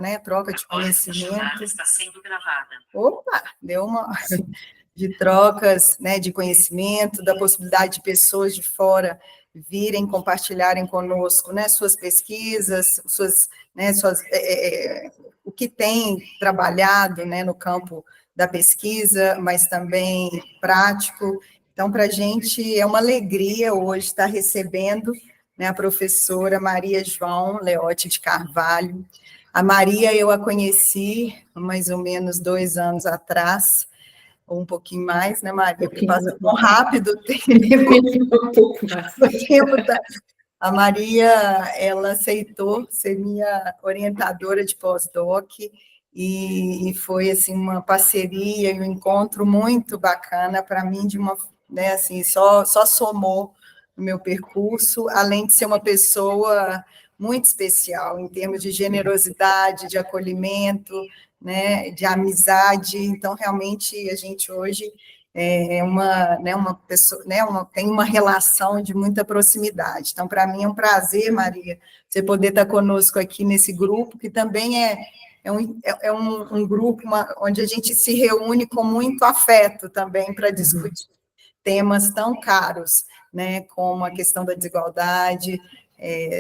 né, troca de conhecimento. Está sendo gravada. Opa, deu uma de trocas, né, de conhecimento, da possibilidade de pessoas de fora virem compartilharem conosco, né, suas pesquisas, o que tem trabalhado, né, no campo da pesquisa, mas também prático. Então, para a gente é uma alegria hoje estar recebendo, né, a professora Maria João Leotti de Carvalho. A Maria eu a conheci há mais ou menos 2 anos atrás, ou um pouquinho mais, né, Maria? Porque passa tão rápido o tempo. Um pouco mais. O tempo tá... A Maria, ela aceitou ser minha orientadora de pós-doc, e foi, assim, uma parceria e um encontro muito bacana para mim, de uma, né, assim, só somou no meu percurso, além de ser uma pessoa muito especial, em termos de generosidade, de acolhimento, né, de amizade. Então, realmente, a gente hoje uma pessoa, né, tem uma relação de muita proximidade. Então, para mim é um prazer, Maria, você poder estar conosco aqui nesse grupo, que também é um grupo onde a gente se reúne com muito afeto também para discutir temas tão caros, né, como a questão da desigualdade,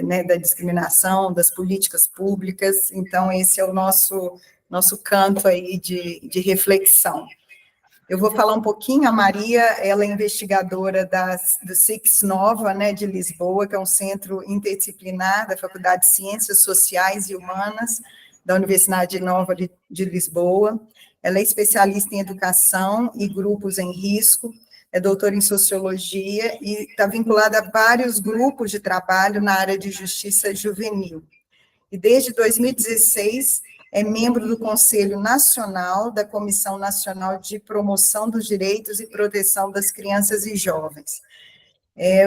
né, da discriminação, das políticas públicas. Então, esse é o nosso canto aí de reflexão. Eu vou falar um pouquinho. A Maria, ela é investigadora do SIX Nova, né, de Lisboa, que é um centro interdisciplinar da Faculdade de Ciências Sociais e Humanas da Universidade Nova de Lisboa. Ela é especialista em educação e grupos em risco, é doutora em sociologia e está vinculada a vários grupos de trabalho na área de justiça juvenil. E desde 2016 é membro do Conselho Nacional da Comissão Nacional de Promoção dos Direitos e Proteção das Crianças e Jovens.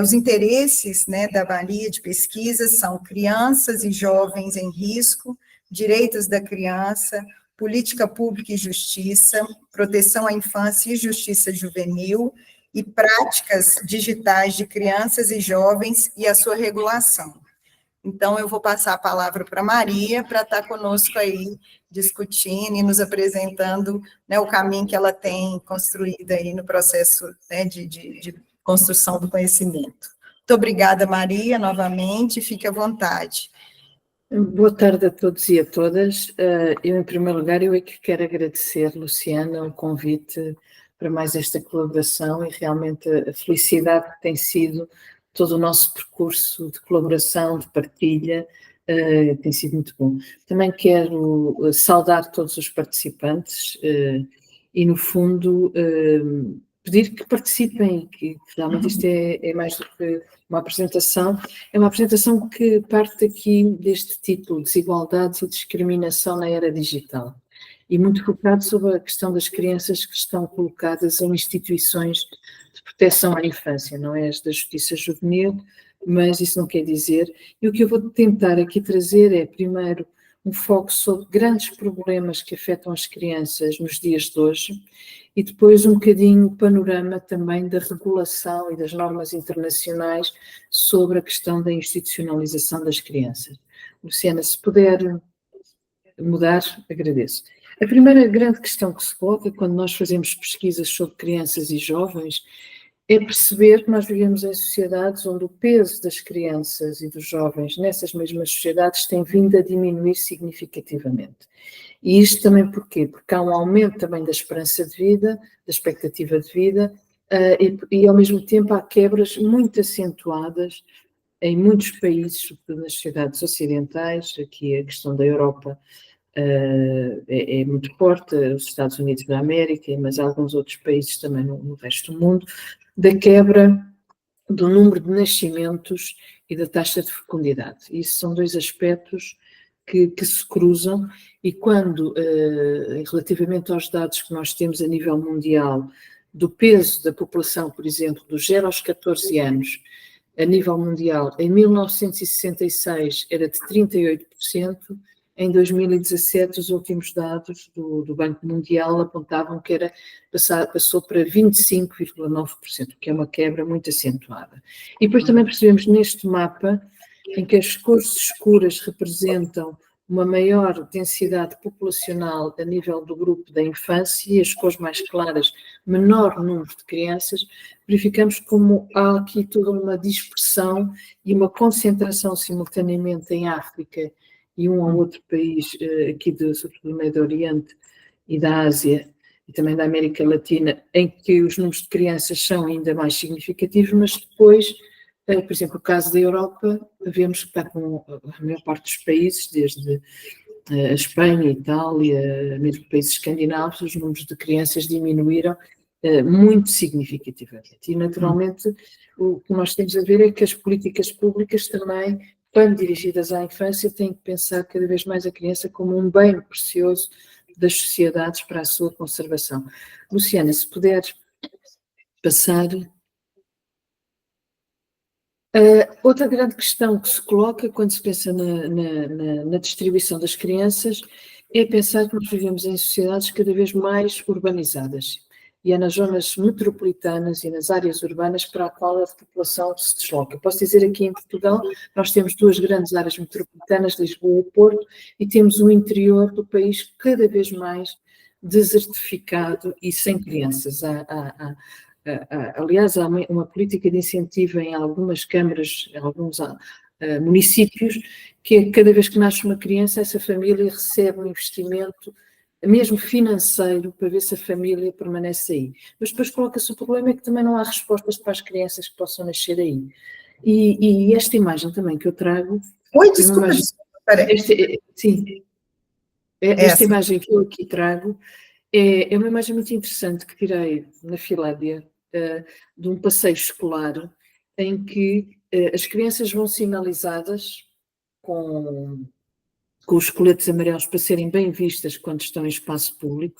Os interesses, né, da Maria de pesquisa são crianças e jovens em risco, direitos da criança, política pública e justiça, proteção à infância e justiça juvenil, e práticas digitais de crianças e jovens e a sua regulação. Então, eu vou passar a palavra para a Maria, para estar conosco aí, discutindo e nos apresentando, né, o caminho que ela tem construído aí no processo, né, de construção do conhecimento. Muito obrigada, Maria, novamente, fique à vontade. Boa tarde a todos e a todas. Eu, em primeiro lugar, eu é que quero agradecer, Luciana, o convite para mais esta colaboração e realmente a felicidade que tem sido todo o nosso percurso de colaboração, de partilha, tem sido muito bom. Também quero saudar todos os participantes e, no fundo, pedir que participem, que realmente isto é mais do que uma apresentação, é uma apresentação que parte aqui deste título, Desigualdades e Discriminação na Era Digital, e muito focado sobre a questão das crianças que estão colocadas em instituições de proteção à infância, não é as da justiça juvenil, mas isso não quer dizer. E o que eu vou tentar aqui trazer é, primeiro, um foco sobre grandes problemas que afetam as crianças nos dias de hoje, e depois um bocadinho o panorama também da regulação e das normas internacionais sobre a questão da institucionalização das crianças. Luciana, se puder mudar, agradeço. A primeira grande questão que se coloca quando nós fazemos pesquisas sobre crianças e jovens é perceber que nós vivemos em sociedades onde o peso das crianças e dos jovens nessas mesmas sociedades tem vindo a diminuir significativamente. E isto também porquê? Porque há um aumento também da esperança de vida, da expectativa de vida, e ao mesmo tempo há quebras muito acentuadas em muitos países, sobretudo nas sociedades ocidentais. Aqui a questão da Europa é muito forte, os Estados Unidos da América, mas alguns outros países também no resto do mundo, da quebra do número de nascimentos e da taxa de fecundidade. Isso são dois aspectos que se cruzam, e quando, relativamente aos dados que nós temos a nível mundial, do peso da população, por exemplo, dos 0 aos 14 anos, a nível mundial, em 1966 era de 38%, em 2017 os últimos dados do Banco Mundial apontavam que passou para 25,9%, que é uma quebra muito acentuada. E depois também percebemos neste mapa, em que as cores escuras representam uma maior densidade populacional a nível do grupo da infância e as cores mais claras, menor número de crianças, verificamos como há aqui toda uma dispersão e uma concentração simultaneamente em África e um ou outro país aqui, sobretudo do Médio Oriente e da Ásia, e também da América Latina, em que os números de crianças são ainda mais significativos, mas depois, por exemplo, o caso da Europa, vemos que está com a maior parte dos países, desde a Espanha, a Itália, mesmo países escandinavos, os números de crianças diminuíram muito significativamente. E, naturalmente, o que nós temos a ver é que as políticas públicas também, quando dirigidas à infância, têm que pensar cada vez mais a criança como um bem precioso das sociedades para a sua conservação. Luciana, se puderes passar. Outra grande questão que se coloca quando se pensa na distribuição das crianças é pensar que nós vivemos em sociedades cada vez mais urbanizadas. E é nas zonas metropolitanas e nas áreas urbanas para a qual a população se desloca. Posso dizer aqui em Portugal, nós temos duas grandes áreas metropolitanas, Lisboa e Porto, e temos o interior do país cada vez mais desertificado e sem crianças. Aliás, há uma política de incentivo em algumas câmaras, em alguns municípios, que é cada vez que nasce uma criança, essa família recebe um investimento, mesmo financeiro, para ver se a família permanece aí. Mas depois coloca-se o problema é que também não há respostas para as crianças que possam nascer aí. E esta imagem também que eu trago... Oi, desculpa, esta imagem que eu aqui trago é uma imagem muito interessante que tirei na Finlândia, de um passeio escolar, em que as crianças vão sinalizadas com os coletes amarelos para serem bem vistas quando estão em espaço público.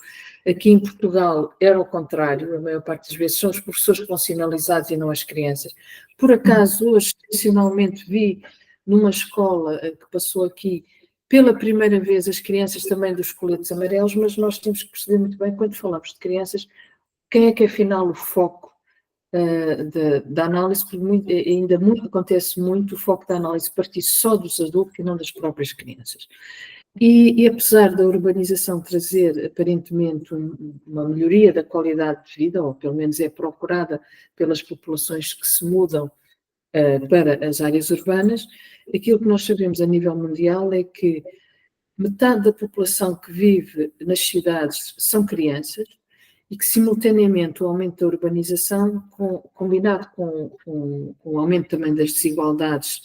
Aqui em Portugal era o contrário, a maior parte das vezes são os professores que vão sinalizados e não as crianças. Por acaso, hoje, excepcionalmente, vi numa escola que passou aqui, pela primeira vez, as crianças também dos coletes amarelos, mas nós temos que perceber muito bem, quando falamos de crianças, quem é que afinal o foco da análise, porque ainda acontece muito o foco da análise partir só dos adultos e não das próprias crianças. E apesar da urbanização trazer aparentemente uma melhoria da qualidade de vida, ou pelo menos é procurada pelas populações que se mudam para as áreas urbanas, aquilo que nós sabemos a nível mundial é que metade da população que vive nas cidades são crianças, e que, simultaneamente, o aumento da urbanização, combinado com o aumento também das desigualdades,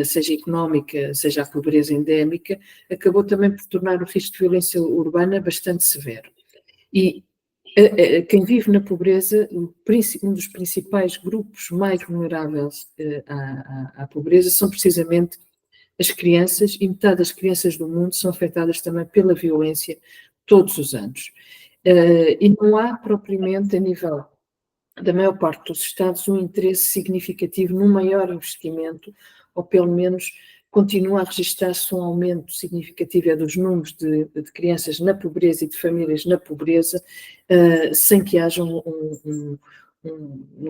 seja económica, seja a pobreza endémica, acabou também por tornar o risco de violência urbana bastante severo. E quem vive na pobreza, um dos principais grupos mais vulneráveis à pobreza são precisamente as crianças, e metade das crianças do mundo são afetadas também pela violência todos os anos. E não há propriamente, a nível da maior parte dos Estados, um interesse significativo num maior investimento, ou pelo menos continua a registrar-se um aumento significativo dos números de crianças na pobreza e de famílias na pobreza, sem que haja, no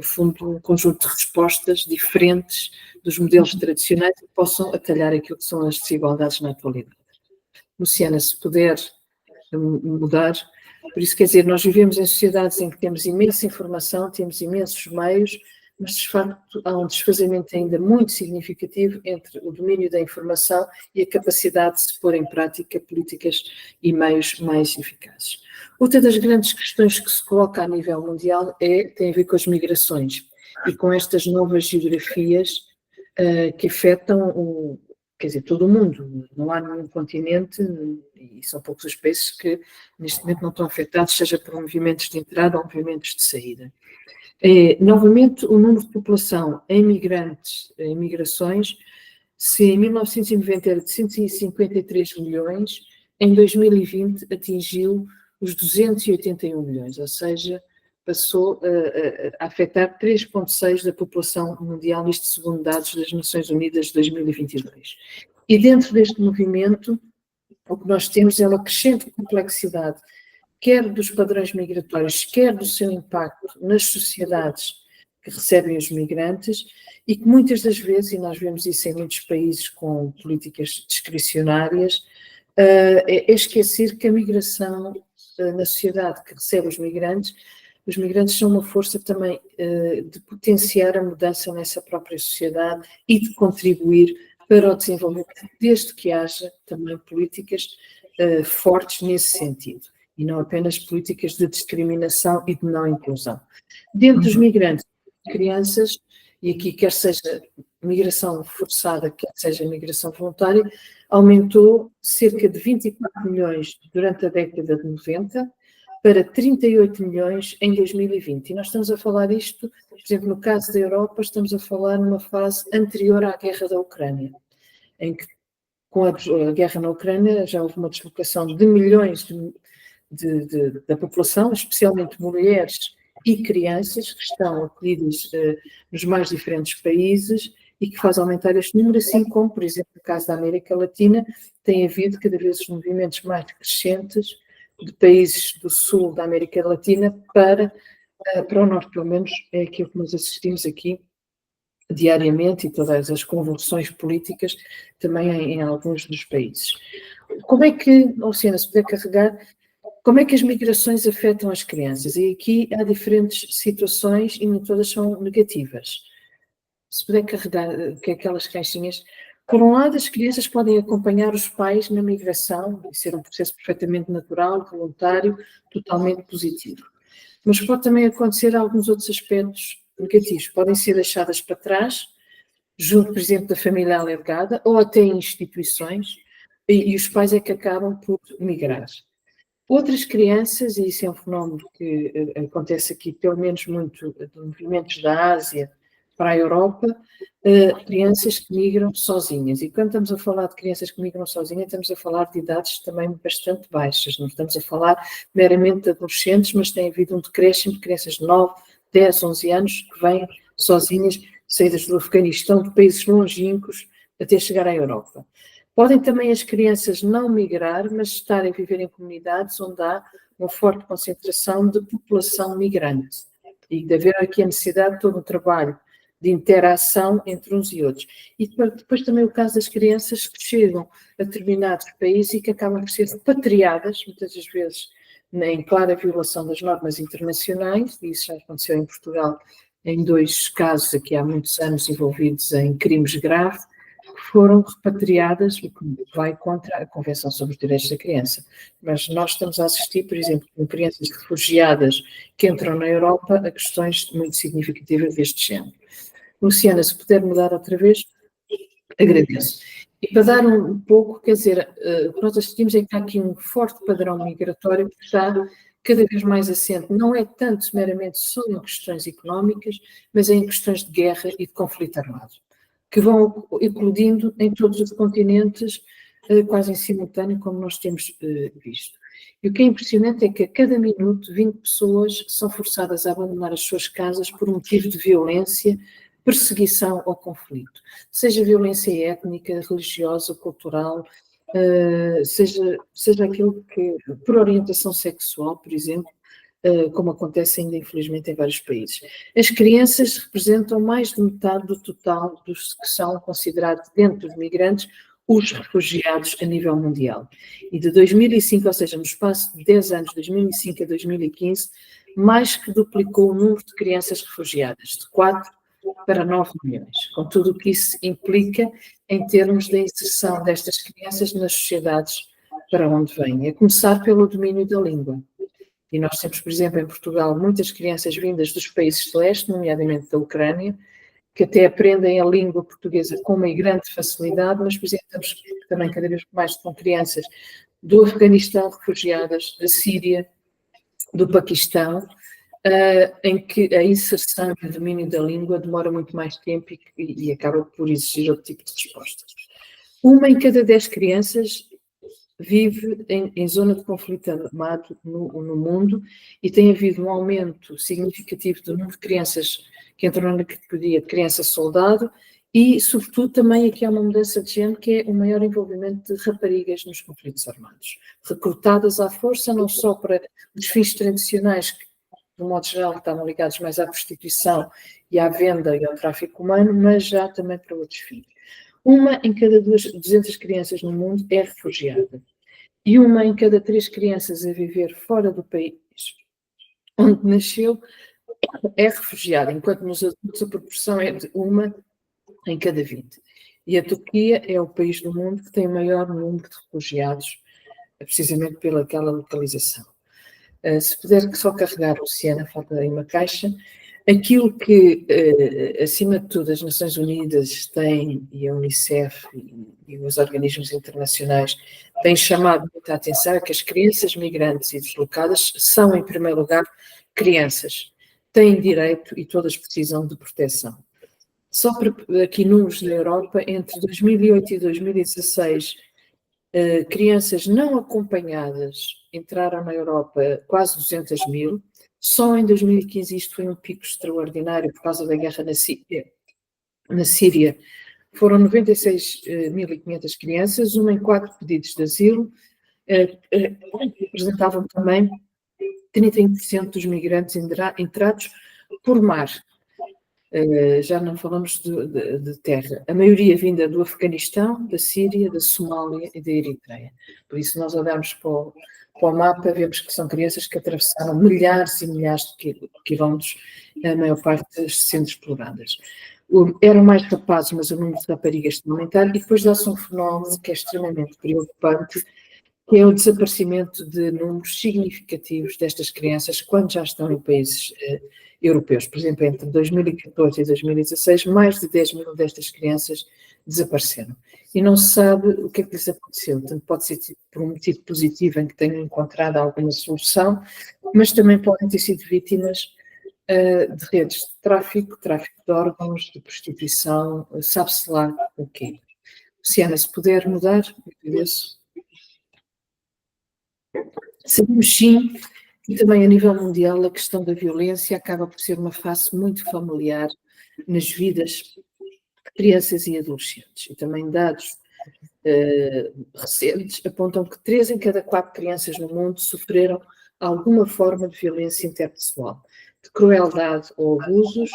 fundo, um conjunto de respostas diferentes dos modelos tradicionais que possam atalhar aquilo que são as desigualdades na atualidade. Luciana, se puder mudar... Por isso, quer dizer, nós vivemos em sociedades em que temos imensa informação, temos imensos meios, mas, de facto, há um desfazamento ainda muito significativo entre o domínio da informação e a capacidade de se pôr em prática políticas e meios mais eficazes. Outra das grandes questões que se coloca a nível mundial tem a ver com as migrações e com estas novas geografias que afetam quer dizer, todo o mundo. Não há nenhum continente, e são poucos os países que neste momento não estão afetados, seja por movimentos de entrada ou movimentos de saída. Novamente, o número de população em migrações, se em 1990 era de 153 milhões, em 2020 atingiu os 281 milhões, ou seja, passou a afetar 3,6% da população mundial, isto segundo dados das Nações Unidas de 2022. E dentro deste movimento, o que nós temos é uma crescente complexidade, quer dos padrões migratórios, quer do seu impacto nas sociedades que recebem os migrantes, e que muitas das vezes, e nós vemos isso em muitos países com políticas discricionárias, é esquecer que a migração na sociedade que recebe os migrantes são uma força também de potenciar a mudança nessa própria sociedade e de contribuir para o desenvolvimento, desde que haja também políticas fortes nesse sentido, e não apenas políticas de discriminação e de não inclusão. Dentro dos migrantes, crianças, e aqui quer seja migração forçada, quer seja migração voluntária, aumentou cerca de 24 milhões durante a década de 90 para 38 milhões em 2020. E nós estamos a falar isto, por exemplo, no caso da Europa, estamos a falar numa fase anterior à guerra da Ucrânia, em que com a guerra na Ucrânia já houve uma deslocação de milhões da população, especialmente mulheres e crianças, que estão acolhidas nos mais diferentes países e que faz aumentar este número, assim como, por exemplo, no caso da América Latina, tem havido cada vez os movimentos mais crescentes de países do sul da América Latina para o norte, pelo menos é aquilo que nós assistimos aqui diariamente, e todas as convulsões políticas também em alguns dos países. Como é que, Luciana, se puder carregar, como é que as migrações afetam as crianças? E aqui há diferentes situações e nem todas são negativas. Se puder carregar que aquelas caixinhas. Por um lado, as crianças podem acompanhar os pais na migração e ser um processo perfeitamente natural, voluntário, totalmente positivo. Mas pode também acontecer alguns outros aspectos negativos. Podem ser deixadas para trás, junto, por exemplo, da família alargada, ou até em instituições, e os pais é que acabam por migrar. Outras crianças, e isso é um fenómeno que acontece aqui, pelo menos muito, de movimentos da Ásia para a Europa, crianças que migram sozinhas. E quando estamos a falar de crianças que migram sozinhas, estamos a falar de idades também bastante baixas. Não estamos a falar meramente de adolescentes, mas tem havido um decréscimo de crianças de 9, 10, 11 anos que vêm sozinhas, saídas do Afeganistão, de países longínquos, até chegar à Europa. Podem também as crianças não migrar, mas estarem a viver em comunidades onde há uma forte concentração de população migrante. E de haver aqui a necessidade de todo o trabalho de interação entre uns e outros. E depois também o caso das crianças que chegam a determinados países e que acabam por ser repatriadas, muitas das vezes em clara violação das normas internacionais, e isso já aconteceu em Portugal em 2 casos aqui há muitos anos envolvidos em crimes graves, que foram repatriadas, o que vai contra a Convenção sobre os Direitos da Criança. Mas nós estamos a assistir, por exemplo, com crianças refugiadas que entram na Europa a questões muito significativas deste género. Luciana, se puder mudar outra vez, agradeço. E para dar um pouco, quer dizer, o que nós assistimos é que há aqui um forte padrão migratório que está cada vez mais assente. Não é tanto meramente só em questões económicas, mas em questões de guerra e de conflito armado, que vão eclodindo em todos os continentes, quase em simultâneo, como nós temos visto. E o que é impressionante é que a cada minuto 20 pessoas são forçadas a abandonar as suas casas por um motivo de violência, perseguição ou conflito. Seja violência étnica, religiosa, cultural, seja aquilo que, por orientação sexual, por exemplo, como acontece ainda infelizmente em vários países. As crianças representam mais de metade do total dos que são considerados, dentro dos migrantes, os refugiados a nível mundial. E de 2005, ou seja, no espaço de 10 anos, 2005 a 2015, mais que duplicou o número de crianças refugiadas, de 4 para 9 milhões, com tudo o que isso implica em termos da inserção destas crianças nas sociedades para onde vêm, a começar pelo domínio da língua. E nós temos, por exemplo, em Portugal, muitas crianças vindas dos países de leste, nomeadamente da Ucrânia, que até aprendem a língua portuguesa com uma grande facilidade, mas, por exemplo, estamos também cada vez mais com crianças do Afeganistão, refugiadas, da Síria, do Paquistão, em que a inserção e o domínio da língua demora muito mais tempo e acaba por exigir outro tipo de respostas. 1 em cada 10 crianças vive em zona de conflito armado no mundo e tem havido um aumento significativo do número de crianças que entram na categoria de criança-soldado e, sobretudo, também aqui há uma mudança de género que é o maior envolvimento de raparigas nos conflitos armados, recrutadas à força não só para os fins tradicionais que, de modo geral, estavam ligados mais à prostituição e à venda e ao tráfico humano, mas já também para outros fins. 1 em cada 200 crianças no mundo é refugiada. e 1 em cada 3 crianças a viver fora do país onde nasceu é refugiada, enquanto nos adultos a proporção é de 1 em cada 20. E a Turquia é o país do mundo que tem o maior número de refugiados, precisamente pelaquela localização. Se puder só carregar, Luciana, falta aí uma caixa. Aquilo que, acima de tudo, as Nações Unidas têm, e a Unicef e os organismos internacionais têm chamado muita atenção, é que as crianças migrantes e deslocadas são, em primeiro lugar, crianças. Têm direito e todas precisam de proteção. Só para aqui números da Europa, entre 2008 e 2016, crianças não acompanhadas entraram na Europa quase 200 mil. Só em 2015 isto foi um pico extraordinário por causa da guerra na Síria. Na Síria foram 96.500 crianças, 1 em 4 pedidos de asilo, representavam também 31% dos migrantes entrados por mar. Já não falamos de terra. A maioria vinda do Afeganistão, da Síria, da Somália e da Eritreia. Por isso, nós olhamos para o mapa, vemos que são crianças que atravessaram milhares e milhares de quilómetros, a maior parte sendo exploradas. Eram mais rapazes, mas o número de raparigas está a aumentar, e depois dá-se um fenómeno que é extremamente preocupante, que é o desaparecimento de números significativos destas crianças quando já estão em países europeus. Por exemplo, entre 2014 e 2016, mais de 10 mil destas crianças desapareceram. E não se sabe o que é que lhes aconteceu. Portanto, pode ser por um motivo positivo em que tenham encontrado alguma solução, mas também podem ter sido vítimas de redes de tráfico de órgãos, de prostituição, sabe-se lá o quê. Luciana, se puder mudar, agradeço. Sabemos sim que também a nível mundial a questão da violência acaba por ser uma face muito familiar nas vidas de crianças e adolescentes. E também dados recentes apontam que 3 em cada 4 crianças no mundo sofreram alguma forma de violência interpessoal, de crueldade ou abusos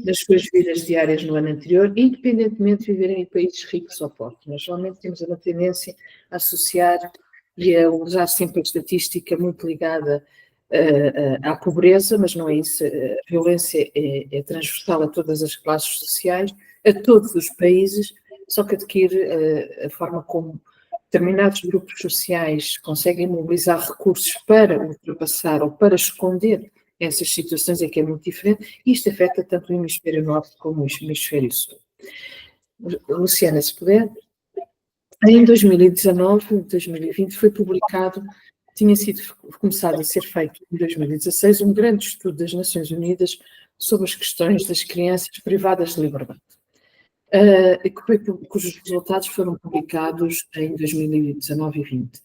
nas suas vidas diárias no ano anterior, independentemente de viverem em países ricos ou pobres. Nós normalmente temos uma tendência a associar e a usar sempre a estatística muito ligada à pobreza, mas não é isso. A violência é transversal a todas as classes sociais, a todos os países, só que adquire a forma como determinados grupos sociais conseguem mobilizar recursos para ultrapassar ou para esconder essas situações é que é muito diferente, e isto afeta tanto o hemisfério norte como o hemisfério sul. Luciana, se puder. Em 2019, 2020, foi publicado, tinha sido começado a ser feito em 2016, um grande estudo das Nações Unidas sobre as questões das crianças privadas de liberdade, cujos resultados foram publicados em 2019 e 2020.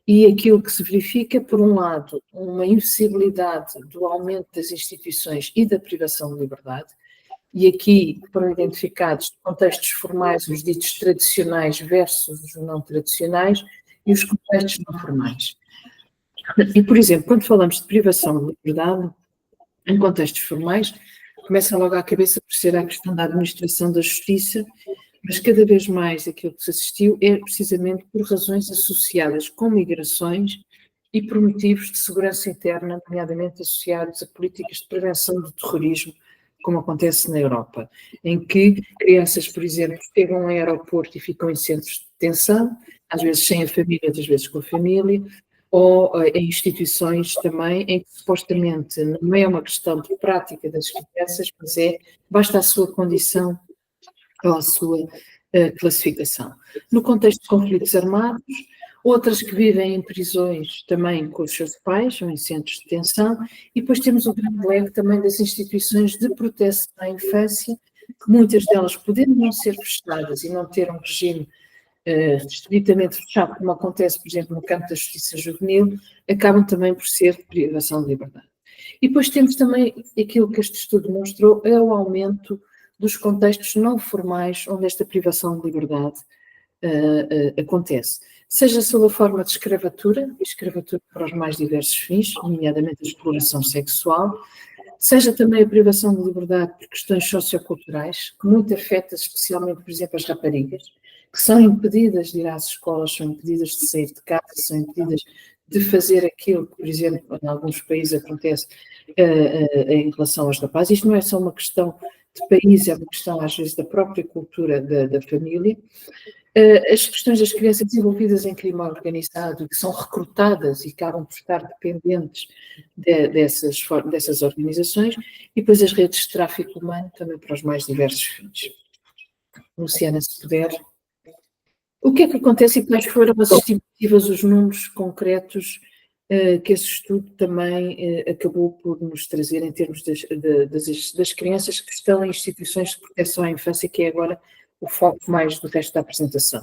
E aquilo que se verifica, por um lado, uma invisibilidade do aumento das instituições e da privação de liberdade, e aqui foram identificados contextos formais, os ditos tradicionais versus os não tradicionais, e os contextos não formais. E, por exemplo, quando falamos de privação de liberdade, em contextos formais, começa logo à cabeça por ser a questão da administração da justiça, mas cada vez mais aquilo que se assistiu é precisamente por razões associadas com migrações e por motivos de segurança interna, nomeadamente associados a políticas de prevenção do terrorismo, como acontece na Europa, em que crianças, por exemplo, chegam ao aeroporto e ficam em centros de detenção, às vezes sem a família, outras vezes com a família, ou em instituições também em que supostamente não é uma questão de prática das crianças, mas basta a sua condição ou a sua classificação. No contexto de conflitos armados, outras que vivem em prisões também com os seus pais ou em centros de detenção, e depois temos o grande leque também das instituições de proteção à infância, que muitas delas podendo não ser fechadas e não ter um regime estritamente fechado, como acontece, por exemplo, no campo da justiça juvenil, acabam também por ser de privação de liberdade. E depois temos também aquilo que este estudo mostrou, é o aumento dos contextos não formais onde esta privação de liberdade acontece. Seja sob a forma de escravatura para os mais diversos fins, nomeadamente a exploração sexual, seja também a privação de liberdade por questões socioculturais, que muito afeta especialmente, por exemplo, as raparigas, que que são impedidas de ir às escolas, são impedidas de sair de casa, são impedidas de fazer aquilo que, por exemplo, em alguns países acontece em relação aos rapazes. Isto não é só uma questão de país, é uma questão, às vezes, da própria cultura da família. As questões das crianças envolvidas em crime organizado, que são recrutadas e acabam por estar dependentes dessas organizações, e depois as redes de tráfico humano também para os mais diversos fins. Luciana, se puder. O que é que acontece e quais foram as estimativas, os números concretos que esse estudo também acabou por nos trazer em termos das crianças que estão em instituições de proteção à infância, que é agora o foco mais do resto da apresentação.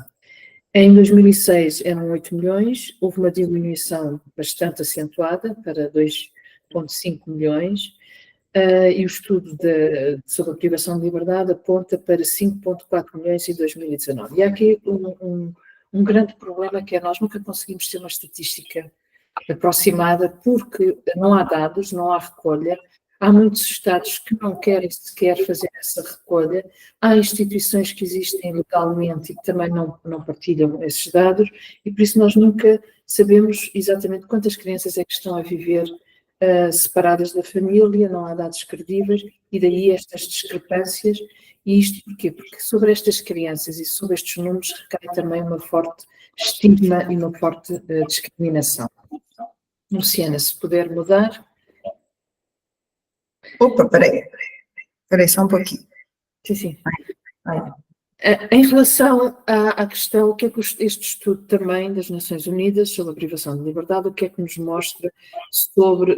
Em 2006 eram 8 milhões, houve uma diminuição bastante acentuada para 2,5 milhões, e o estudo sobre a privação de liberdade aponta para 5,4 milhões em 2019. E há aqui um grande problema, que é nós nunca conseguimos ter uma estatística aproximada, porque não há dados, não há recolha, há muitos estados que não querem sequer fazer essa recolha, há instituições que existem legalmente e que também não partilham esses dados, e por isso nós nunca sabemos exatamente quantas crianças é que estão a viver separadas da família, não há dados credíveis, e daí estas discrepâncias. E isto porquê? Porque sobre estas crianças e sobre estes números recai também uma forte estigma e uma forte discriminação. Luciana, se puder mudar. Opa, peraí só um pouquinho. Sim. Em relação à questão, o que é que este estudo também das Nações Unidas sobre a privação de liberdade, o que é que nos mostra sobre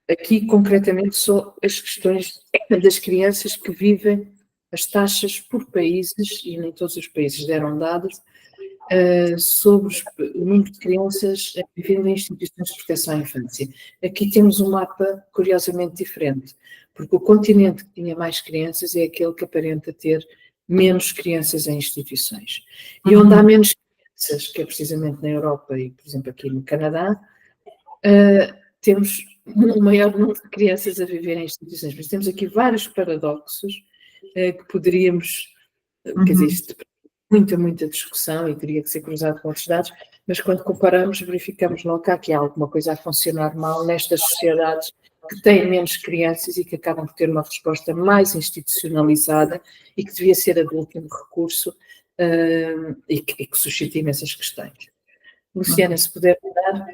aqui concretamente só as questões das crianças que vivem, as taxas por países, e nem todos os países deram dados, sobre o número de crianças vivendo em instituições de proteção à infância. Aqui temos um mapa curiosamente diferente, porque o continente que tinha mais crianças é aquele que aparenta ter menos crianças em instituições. E onde há menos crianças, que é precisamente na Europa e, por exemplo, aqui no Canadá, temos um maior número de crianças a viver em instituições. Mas temos aqui vários paradoxos que poderíamos, quer dizer, isto muita discussão e teria que ser cruzado com outros dados, mas quando comparamos, verificamos logo que há aqui alguma coisa a funcionar mal nestas sociedades que têm menos crianças e que acabam por ter uma resposta mais institucionalizada e que devia ser a de último recurso e que suscita imensas questões. Luciana, se puder dar,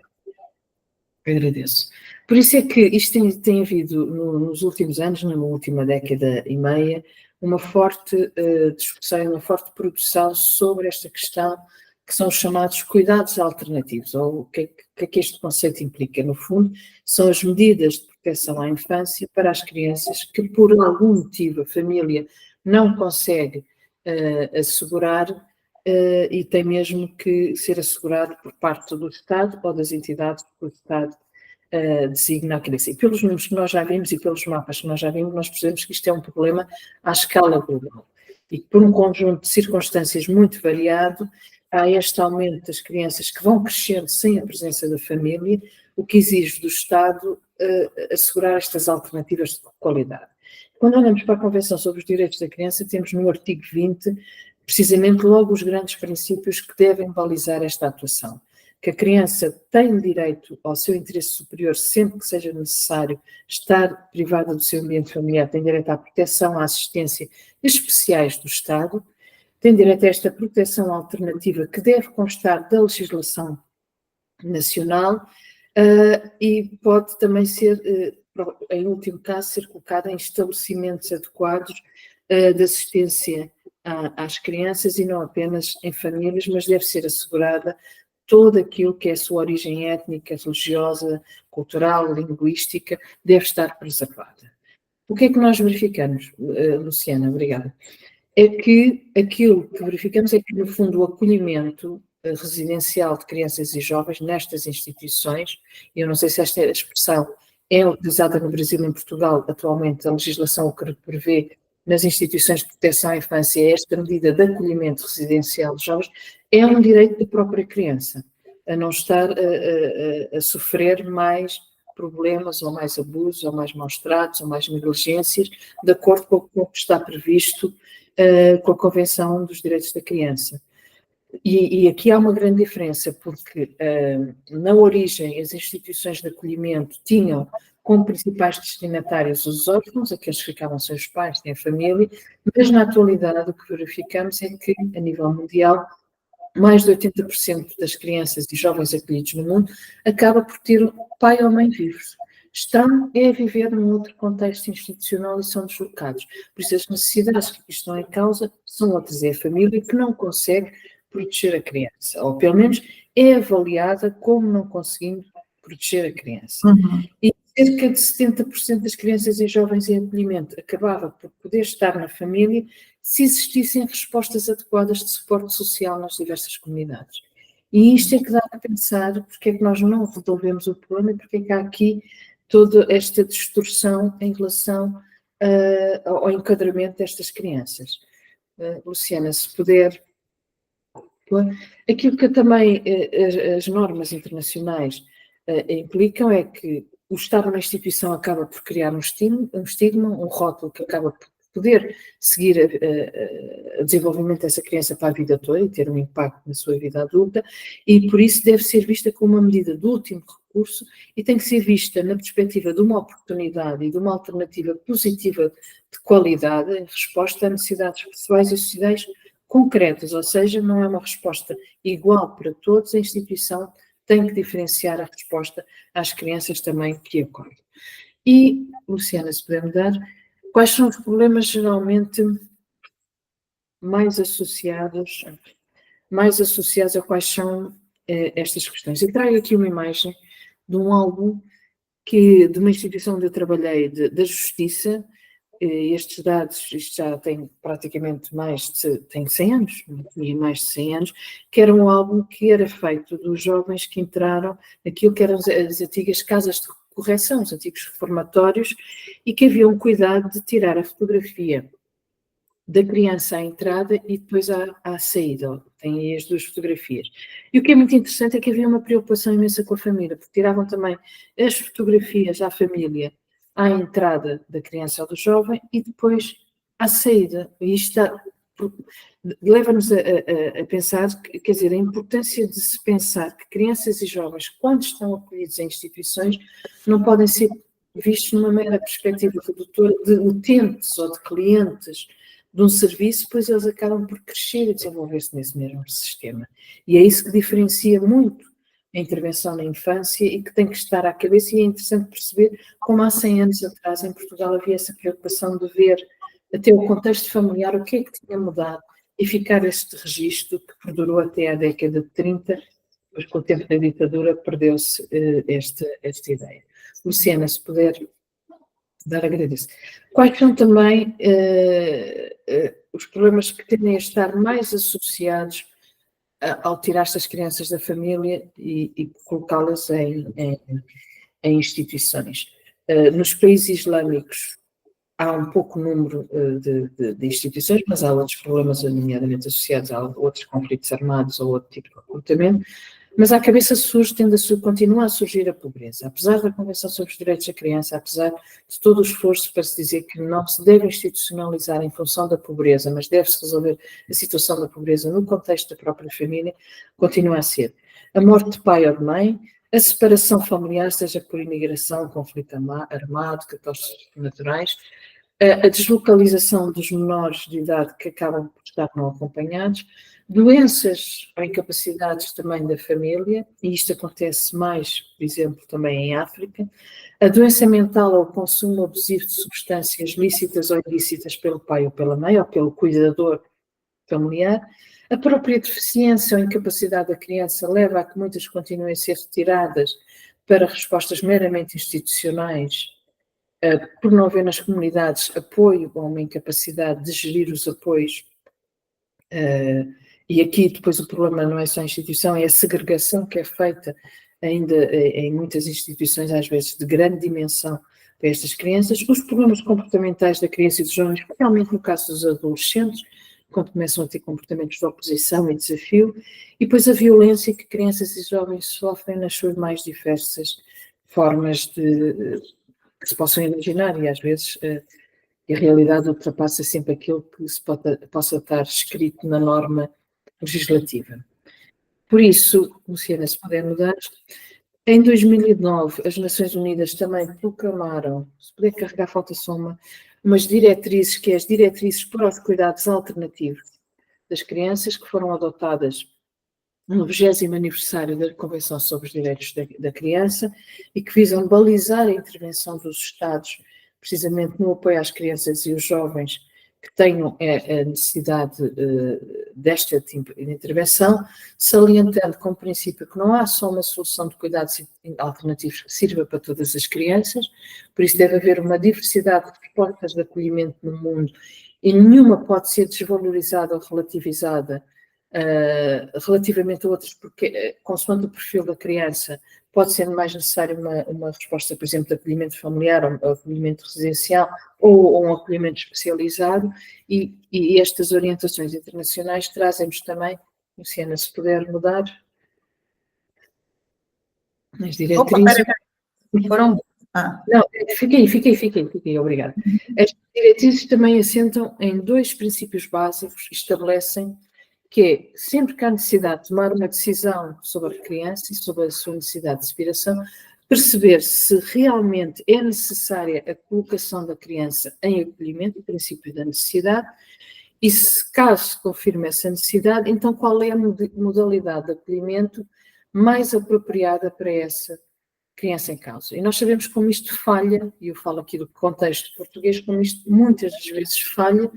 agradeço. Por isso é que isto tem havido nos últimos anos, na última década e meia, uma forte discussão, uma forte produção sobre esta questão, que são os chamados cuidados alternativos, ou o que é que este conceito implica? No fundo, são as medidas de proteção à infância para as crianças que, por algum motivo, a família não consegue assegurar e tem mesmo que ser assegurado por parte do Estado ou das entidades que o Estado designa a criança. E pelos números que nós já vimos e pelos mapas que nós já vimos, nós percebemos que isto é um problema à escala global. E por um conjunto de circunstâncias muito variado, há este aumento das crianças que vão crescendo sem a presença da família, o que exige do Estado assegurar estas alternativas de qualidade. Quando olhamos para a Convenção sobre os Direitos da Criança, temos no artigo 20, precisamente logo os grandes princípios que devem balizar esta atuação. Que a criança tem direito ao seu interesse superior sempre que seja necessário estar privada do seu ambiente familiar, tem direito à proteção, à assistência especiais do Estado, tem direito a esta proteção alternativa que deve constar da legislação nacional e pode também ser, em último caso, ser colocada em estabelecimentos adequados de assistência às crianças e não apenas em famílias, mas deve ser assegurada todo aquilo que é a sua origem étnica, religiosa, cultural, linguística, deve estar preservada. O que é que nós verificamos, Luciana? Obrigada. É que aquilo que verificamos é que, no fundo, o acolhimento residencial de crianças e jovens nestas instituições, e eu não sei se esta expressão é utilizada no Brasil e em Portugal, atualmente a legislação o que prevê nas instituições de proteção à infância é esta medida de acolhimento residencial de jovens, é um direito da própria criança, a não estar a sofrer mais problemas, ou mais abusos, ou mais maus tratos, ou mais negligências, de acordo com o que está previsto com a Convenção dos Direitos da Criança. E aqui há uma grande diferença, porque na origem as instituições de acolhimento tinham como principais destinatários os órfãos, aqueles que ficavam sem os pais, sem a família, mas na atualidade o que verificamos é que, a nível mundial, mais de 80% das crianças e jovens acolhidos no mundo acaba por ter pai ou mãe vivos. Estão a viver num outro contexto institucional e são deslocados. Por isso, as necessidades que estão em causa são outras. É a família que não consegue proteger a criança, ou pelo menos é avaliada como não conseguindo proteger a criança. E cerca de 70% das crianças e jovens em acolhimento acabava por poder estar na família se existissem respostas adequadas de suporte social nas diversas comunidades. E isto é que dá a pensar porque é que nós não resolvemos o problema e porque é que há aqui toda esta distorção em relação ao enquadramento destas crianças. Luciana, se puder... Aquilo que também as normas internacionais implicam é que o estar numa instituição acaba por criar um estigma, um rótulo que acaba por poder seguir o desenvolvimento dessa criança para a vida toda e ter um impacto na sua vida adulta, e por isso deve ser vista como uma medida de último recurso e tem que ser vista na perspectiva de uma oportunidade e de uma alternativa positiva de qualidade em resposta a necessidades pessoais e sociais concretas, ou seja, não é uma resposta igual para todos, a instituição tem que diferenciar a resposta às crianças também que acolhem. E, Luciana, se puder me dar, quais são os problemas geralmente mais associados a quais são estas questões? Eu trago aqui uma imagem de um álbum de uma instituição onde eu trabalhei, da Justiça. Estes dados, isto já tem praticamente tem 100 anos, e mais de 100 anos, que era um álbum que era feito dos jovens que entraram naquilo que eram as antigas casas de correção, os antigos reformatórios, e que havia um cuidado de tirar a fotografia da criança à entrada e depois à saída. Tem aí as duas fotografias. E o que é muito interessante é que havia uma preocupação imensa com a família, porque tiravam também as fotografias à família à entrada da criança ou do jovem e depois à saída. E isto leva-nos a pensar, quer dizer, a importância de se pensar que crianças e jovens, quando estão acolhidos em instituições, não podem ser vistos numa mera perspectiva redutora de utentes ou de clientes de um serviço, pois eles acabam por crescer e desenvolver-se nesse mesmo sistema. E é isso que diferencia muito a intervenção na infância e que tem que estar à cabeça, e é interessante perceber como há 100 anos atrás em Portugal havia essa preocupação de ver até o contexto familiar o que é que tinha mudado e ficar este registro que perdurou até a década de 30, depois com o tempo da ditadura perdeu-se esta ideia. Luciana, se puder dar, agradeço. Quais são também os problemas que tendem a estar mais associados ao tirar estas crianças da família e colocá-las em instituições? Nos países islâmicos há um pouco número de instituições, mas há outros problemas, nomeadamente associados a outros conflitos armados ou outro tipo de recrutamento, mas à cabeça continua a surgir a pobreza. Apesar da Convenção sobre os Direitos da Criança, apesar de todo o esforço para se dizer que não se deve institucionalizar em função da pobreza, mas deve-se resolver a situação da pobreza no contexto da própria família, continua a ser a morte de pai ou de mãe, a separação familiar, seja por imigração, conflito armado, catástrofes naturais, a deslocalização dos menores de idade que acabam por estar não acompanhados, doenças ou incapacidades também da família, e isto acontece mais, por exemplo, também em África, a doença mental ou o consumo abusivo de substâncias lícitas ou ilícitas pelo pai ou pela mãe, ou pelo cuidador familiar, a própria deficiência ou incapacidade da criança leva a que muitas continuem a ser retiradas para respostas meramente institucionais, por não haver nas comunidades apoio ou uma incapacidade de gerir os apoios. E aqui depois o problema não é só a instituição, é a segregação que é feita ainda em muitas instituições, às vezes de grande dimensão para estas crianças, os problemas comportamentais da criança e dos jovens, especialmente no caso dos adolescentes, quando começam a ter comportamentos de oposição e desafio, e depois a violência que crianças e jovens sofrem nas suas mais diversas formas que se possam imaginar, e às vezes E a realidade ultrapassa sempre aquilo que possa estar escrito na norma legislativa. Por isso, Luciana, se puder mudar, em 2009 as Nações Unidas também proclamaram, se puder carregar, falta só umas diretrizes, que é as diretrizes para os cuidados alternativos das crianças, que foram adotadas no 20º aniversário da Convenção sobre os Direitos da Criança e que visam balizar a intervenção dos Estados, precisamente no apoio às crianças e os jovens que tenham a necessidade desta tipo de intervenção, salientando como princípio que não há só uma solução de cuidados alternativos que sirva para todas as crianças, por isso deve haver uma diversidade de respostas de acolhimento no mundo e nenhuma pode ser desvalorizada ou relativizada relativamente a outras, porque consoante o perfil da criança pode ser mais necessária uma resposta, por exemplo, de acolhimento familiar ou acolhimento residencial ou um acolhimento especializado e estas orientações internacionais trazem-nos também, Luciana, se puder mudar as diretrizes. Foram... Não, fiquei, obrigada. As diretrizes também assentam em 2 princípios básicos, estabelecem que é, sempre que há necessidade de tomar uma decisão sobre a criança e sobre a sua necessidade de aspiração, perceber se realmente é necessária a colocação da criança em acolhimento, o princípio da necessidade, e se caso se confirme essa necessidade, então qual é a modalidade de acolhimento mais apropriada para essa criança em causa. E nós sabemos como isto falha, e eu falo aqui do contexto português, como isto muitas das vezes falha,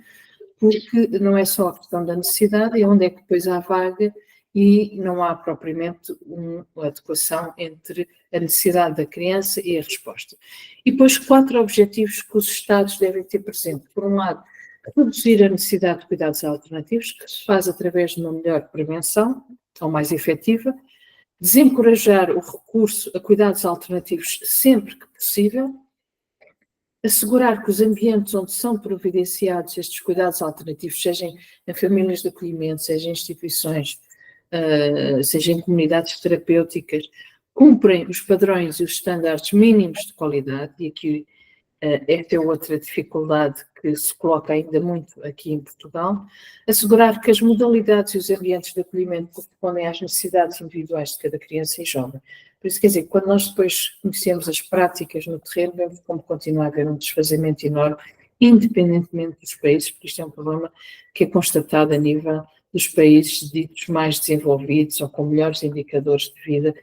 porque não é só a questão da necessidade, é onde é que depois há vaga e não há propriamente uma adequação entre a necessidade da criança e a resposta. E depois 4 objetivos que os Estados devem ter presente. Por um lado, reduzir a necessidade de cuidados alternativos, que se faz através de uma melhor prevenção, ou mais efetiva, desencorajar o recurso a cuidados alternativos sempre que possível, assegurar que os ambientes onde são providenciados estes cuidados alternativos, sejam em famílias de acolhimento, sejam em instituições, sejam em comunidades terapêuticas, cumprem os padrões e os estándares mínimos de qualidade, e aqui esta é outra dificuldade que se coloca ainda muito aqui em Portugal, assegurar que as modalidades e os ambientes de acolhimento correspondem às necessidades individuais de cada criança e jovem. Por isso, quer dizer, quando nós depois conhecemos as práticas no terreno, vemos como continua a haver um desfazamento enorme, independentemente dos países, porque isto é um problema que é constatado a nível dos países ditos mais desenvolvidos ou com melhores indicadores de vida,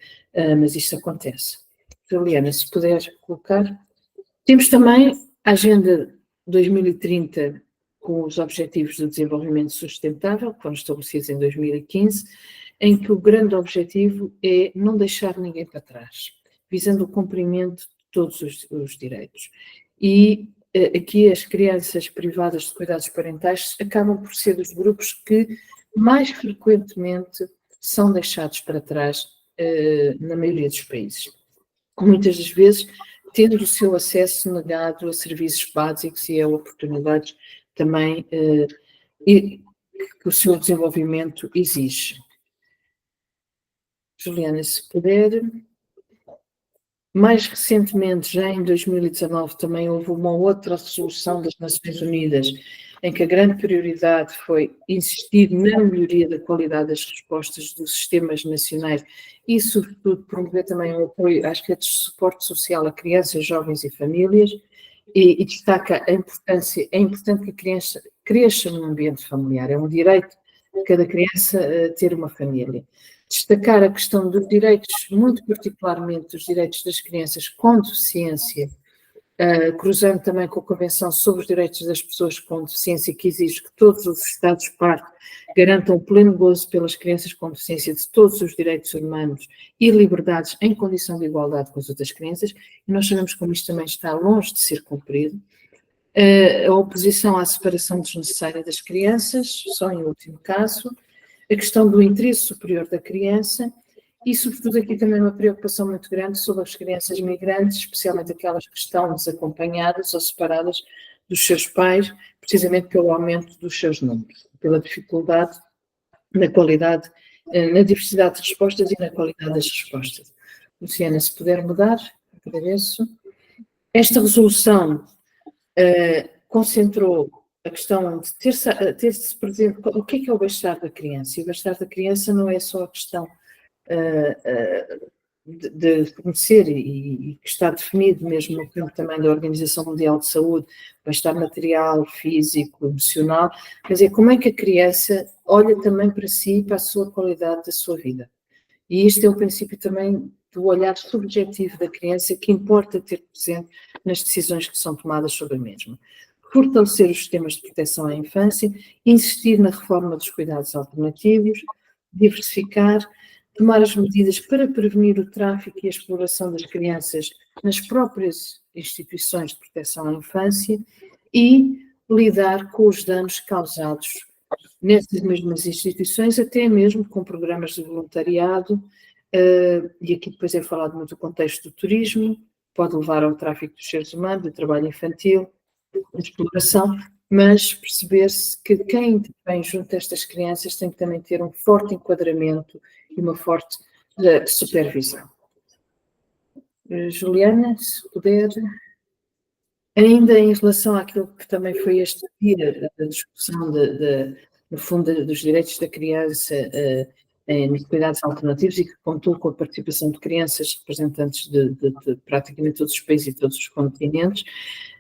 mas isto acontece. Juliana, se puder colocar. Temos também a Agenda 2030 com os Objetivos do Desenvolvimento Sustentável, que foram estabelecidos em 2015, em que o grande objetivo é não deixar ninguém para trás, visando o cumprimento de todos os direitos. E aqui as crianças privadas de cuidados parentais acabam por ser dos grupos que mais frequentemente são deixados para trás na maioria dos países. Muitas das vezes tendo o seu acesso negado a serviços básicos e a oportunidades também que o seu desenvolvimento exige. Juliana, se puder. Mais recentemente, já em 2019, também houve uma outra resolução das Nações Unidas, em que a grande prioridade foi insistir na melhoria da qualidade das respostas dos sistemas nacionais e, sobretudo, promover também o apoio às redes de suporte social a crianças, jovens e famílias, e destaca a importância, é importante que a criança cresça num ambiente familiar, é um direito de cada criança ter uma família. Destacar a questão dos direitos, muito particularmente os direitos das crianças com deficiência, cruzando também com a Convenção sobre os Direitos das Pessoas com Deficiência, que exige que todos os Estados-partes garantam o pleno gozo pelas crianças com deficiência de todos os direitos humanos e liberdades em condição de igualdade com as outras crianças, e nós sabemos como isto também está longe de ser cumprido. A oposição à separação desnecessária das crianças, só em último caso, a questão do interesse superior da criança e, sobretudo, aqui também uma preocupação muito grande sobre as crianças migrantes, especialmente aquelas que estão desacompanhadas ou separadas dos seus pais, precisamente pelo aumento dos seus números, pela dificuldade na qualidade, na diversidade de respostas e na qualidade das respostas. Luciana, se puder mudar, agradeço. Esta resolução concentrou a questão de ter-se presente o que é o bem-estar da criança. E o bem-estar da criança não é só a questão de conhecer e que está definido mesmo no campo também da Organização Mundial de Saúde, bem-estar material, físico, emocional, mas é como é que a criança olha também para si e para a sua qualidade da sua vida. E este é o princípio também do olhar subjetivo da criança que importa ter presente nas decisões que são tomadas sobre a mesma. Fortalecer os sistemas de proteção à infância, insistir na reforma dos cuidados alternativos, diversificar, tomar as medidas para prevenir o tráfico e a exploração das crianças nas próprias instituições de proteção à infância e lidar com os danos causados nessas mesmas instituições, até mesmo com programas de voluntariado, e aqui depois é falado muito do contexto do turismo, pode levar ao tráfico dos seres humanos, do trabalho infantil, da exploração, mas perceber-se que quem intervém junto a estas crianças tem que também ter um forte enquadramento e uma forte supervisão. Juliana, se puder. Ainda em relação àquilo que também foi este dia, da discussão, no fundo, dos direitos da criança nos cuidados alternativos e que contou com a participação de crianças representantes de praticamente todos os países e todos os continentes,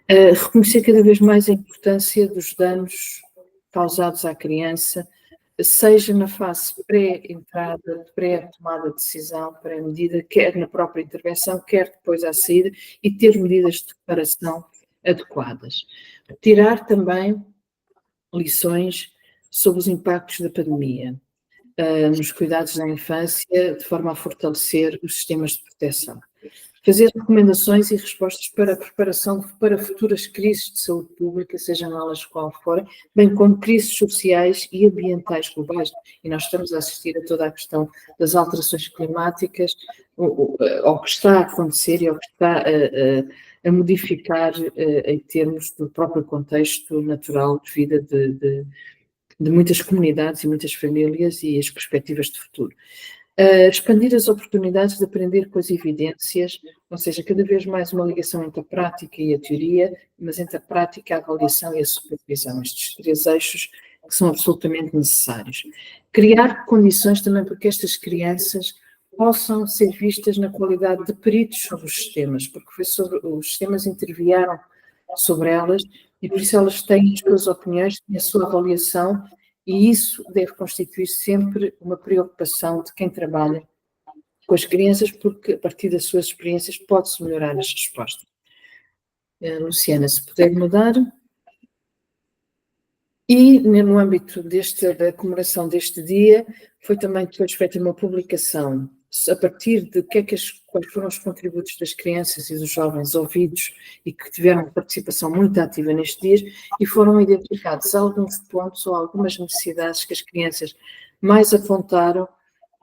reconhecer cada vez mais a importância dos danos causados à criança, seja na fase pré-entrada, pré-tomada de decisão, pré-medida, quer na própria intervenção, quer depois à saída, e ter medidas de reparação adequadas. Tirar também lições sobre os impactos da pandemia nos cuidados da infância, de forma a fortalecer os sistemas de proteção. Fazer recomendações e respostas para a preparação para futuras crises de saúde pública, sejam elas qual forem, bem como crises sociais e ambientais globais. E nós estamos a assistir a toda a questão das alterações climáticas, ao que está a acontecer e ao que está a modificar em termos do próprio contexto natural de vida de muitas comunidades e muitas famílias e as perspectivas de futuro. Expandir as oportunidades de aprender com as evidências, ou seja, cada vez mais uma ligação entre a prática e a teoria, mas entre a prática, a avaliação e a supervisão, estes 3 eixos que são absolutamente necessários. Criar condições também para que estas crianças possam ser vistas na qualidade de peritos sobre os sistemas, porque os sistemas intervieram sobre elas e por isso elas têm as suas opiniões, têm a sua avaliação, e isso deve constituir sempre uma preocupação de quem trabalha com as crianças, porque a partir das suas experiências pode-se melhorar as respostas. Luciana, se puder mudar. E no âmbito da comemoração deste dia, foi também depois feita uma publicação a partir de quais foram os contributos das crianças e dos jovens ouvidos e que tiveram participação muito ativa nestes dias, e foram identificados alguns pontos ou algumas necessidades que as crianças mais apontaram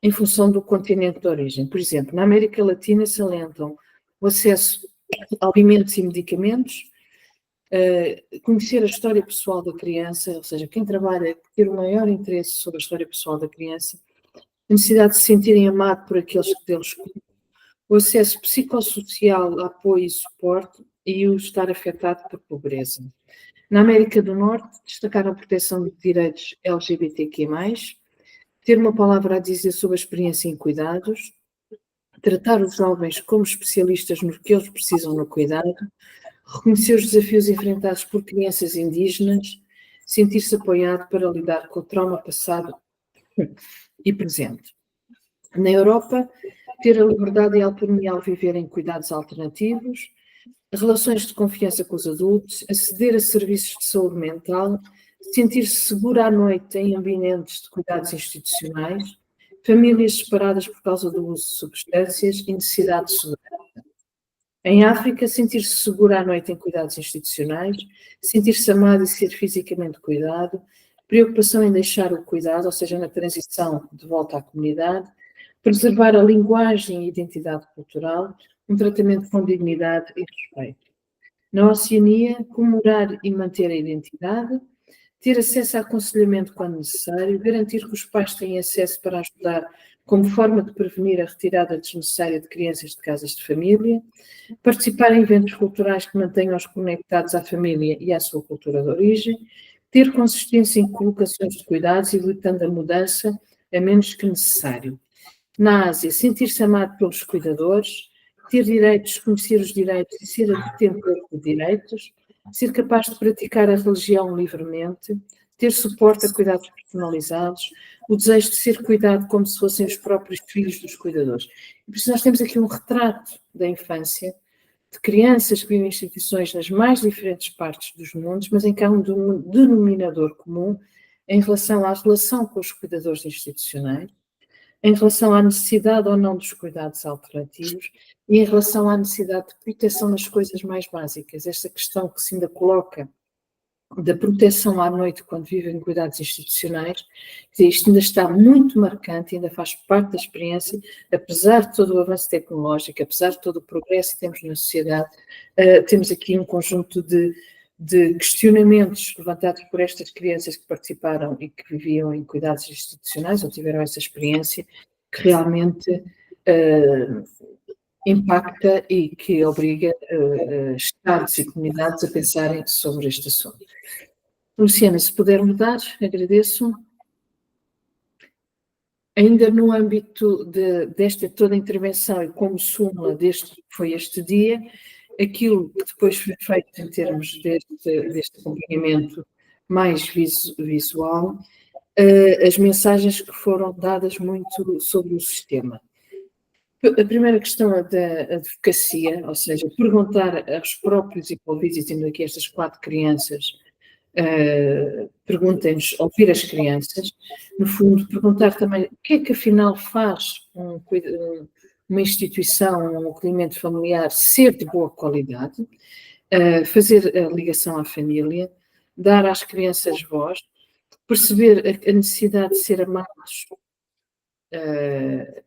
em função do continente de origem. Por exemplo, na América Latina salientam o acesso a alimentos e medicamentos, conhecer a história pessoal da criança, ou seja, quem trabalha ter o maior interesse sobre a história pessoal da criança, a necessidade de se sentirem amados por aqueles que deles cuidam, o acesso psicossocial, apoio e suporte e o estar afetado por pobreza. Na América do Norte, destacaram a proteção de direitos LGBTQ+, ter uma palavra a dizer sobre a experiência em cuidados, tratar os jovens como especialistas no que eles precisam no cuidado, reconhecer os desafios enfrentados por crianças indígenas, sentir-se apoiado para lidar com o trauma passado e presente. Na Europa, ter a liberdade e a autonomia ao viver em cuidados alternativos, relações de confiança com os adultos, aceder a serviços de saúde mental, sentir-se segura à noite em ambientes de cuidados institucionais, famílias separadas por causa do uso de substâncias e necessidade de segurança. Em África, sentir-se segura à noite em cuidados institucionais, sentir-se amado e ser fisicamente cuidado, preocupação em deixar o cuidado, ou seja, na transição de volta à comunidade, preservar a linguagem e identidade cultural, um tratamento com dignidade e respeito. Na Oceania, comemorar e manter a identidade, ter acesso a aconselhamento quando necessário, garantir que os pais têm acesso para ajudar como forma de prevenir a retirada desnecessária de crianças de casas de família, participar em eventos culturais que mantenham-os conectados à família e à sua cultura de origem, ter consistência em colocações de cuidados, evitando a mudança a menos que necessário. Na Ásia, sentir-se amado pelos cuidadores, ter direitos, conhecer os direitos e ser detentor de direitos, ser capaz de praticar a religião livremente, ter suporte a cuidados personalizados, o desejo de ser cuidado como se fossem os próprios filhos dos cuidadores. E por isso nós temos aqui um retrato da infância, de crianças que vivem em instituições nas mais diferentes partes dos mundos, mas em que há um denominador comum em relação à relação com os cuidadores institucionais, em relação à necessidade ou não dos cuidados alternativos e em relação à necessidade de proteção nas coisas mais básicas. Esta questão que se ainda coloca da proteção à noite quando vivem em cuidados institucionais, isto ainda está muito marcante, ainda faz parte da experiência, apesar de todo o avanço tecnológico, apesar de todo o progresso que temos na sociedade, temos aqui um conjunto de questionamentos levantados por estas crianças que participaram e que viviam em cuidados institucionais ou tiveram essa experiência, que realmente impacta e que obriga Estados e comunidades a pensarem sobre este assunto. Luciana, se puder mudar, agradeço. Ainda no âmbito desta toda a intervenção e como súmula deste foi este dia, aquilo que depois foi feito em termos deste acompanhamento mais visual, as mensagens que foram dadas muito sobre o sistema. A primeira questão é da advocacia, ou seja, perguntar aos próprios envolvidos, e tendo aqui estas 4 crianças, perguntem-nos, ouvir as crianças, no fundo, perguntar também o que é que afinal faz uma instituição, um acolhimento familiar ser de boa qualidade, fazer a ligação à família, dar às crianças voz, perceber a necessidade de ser amados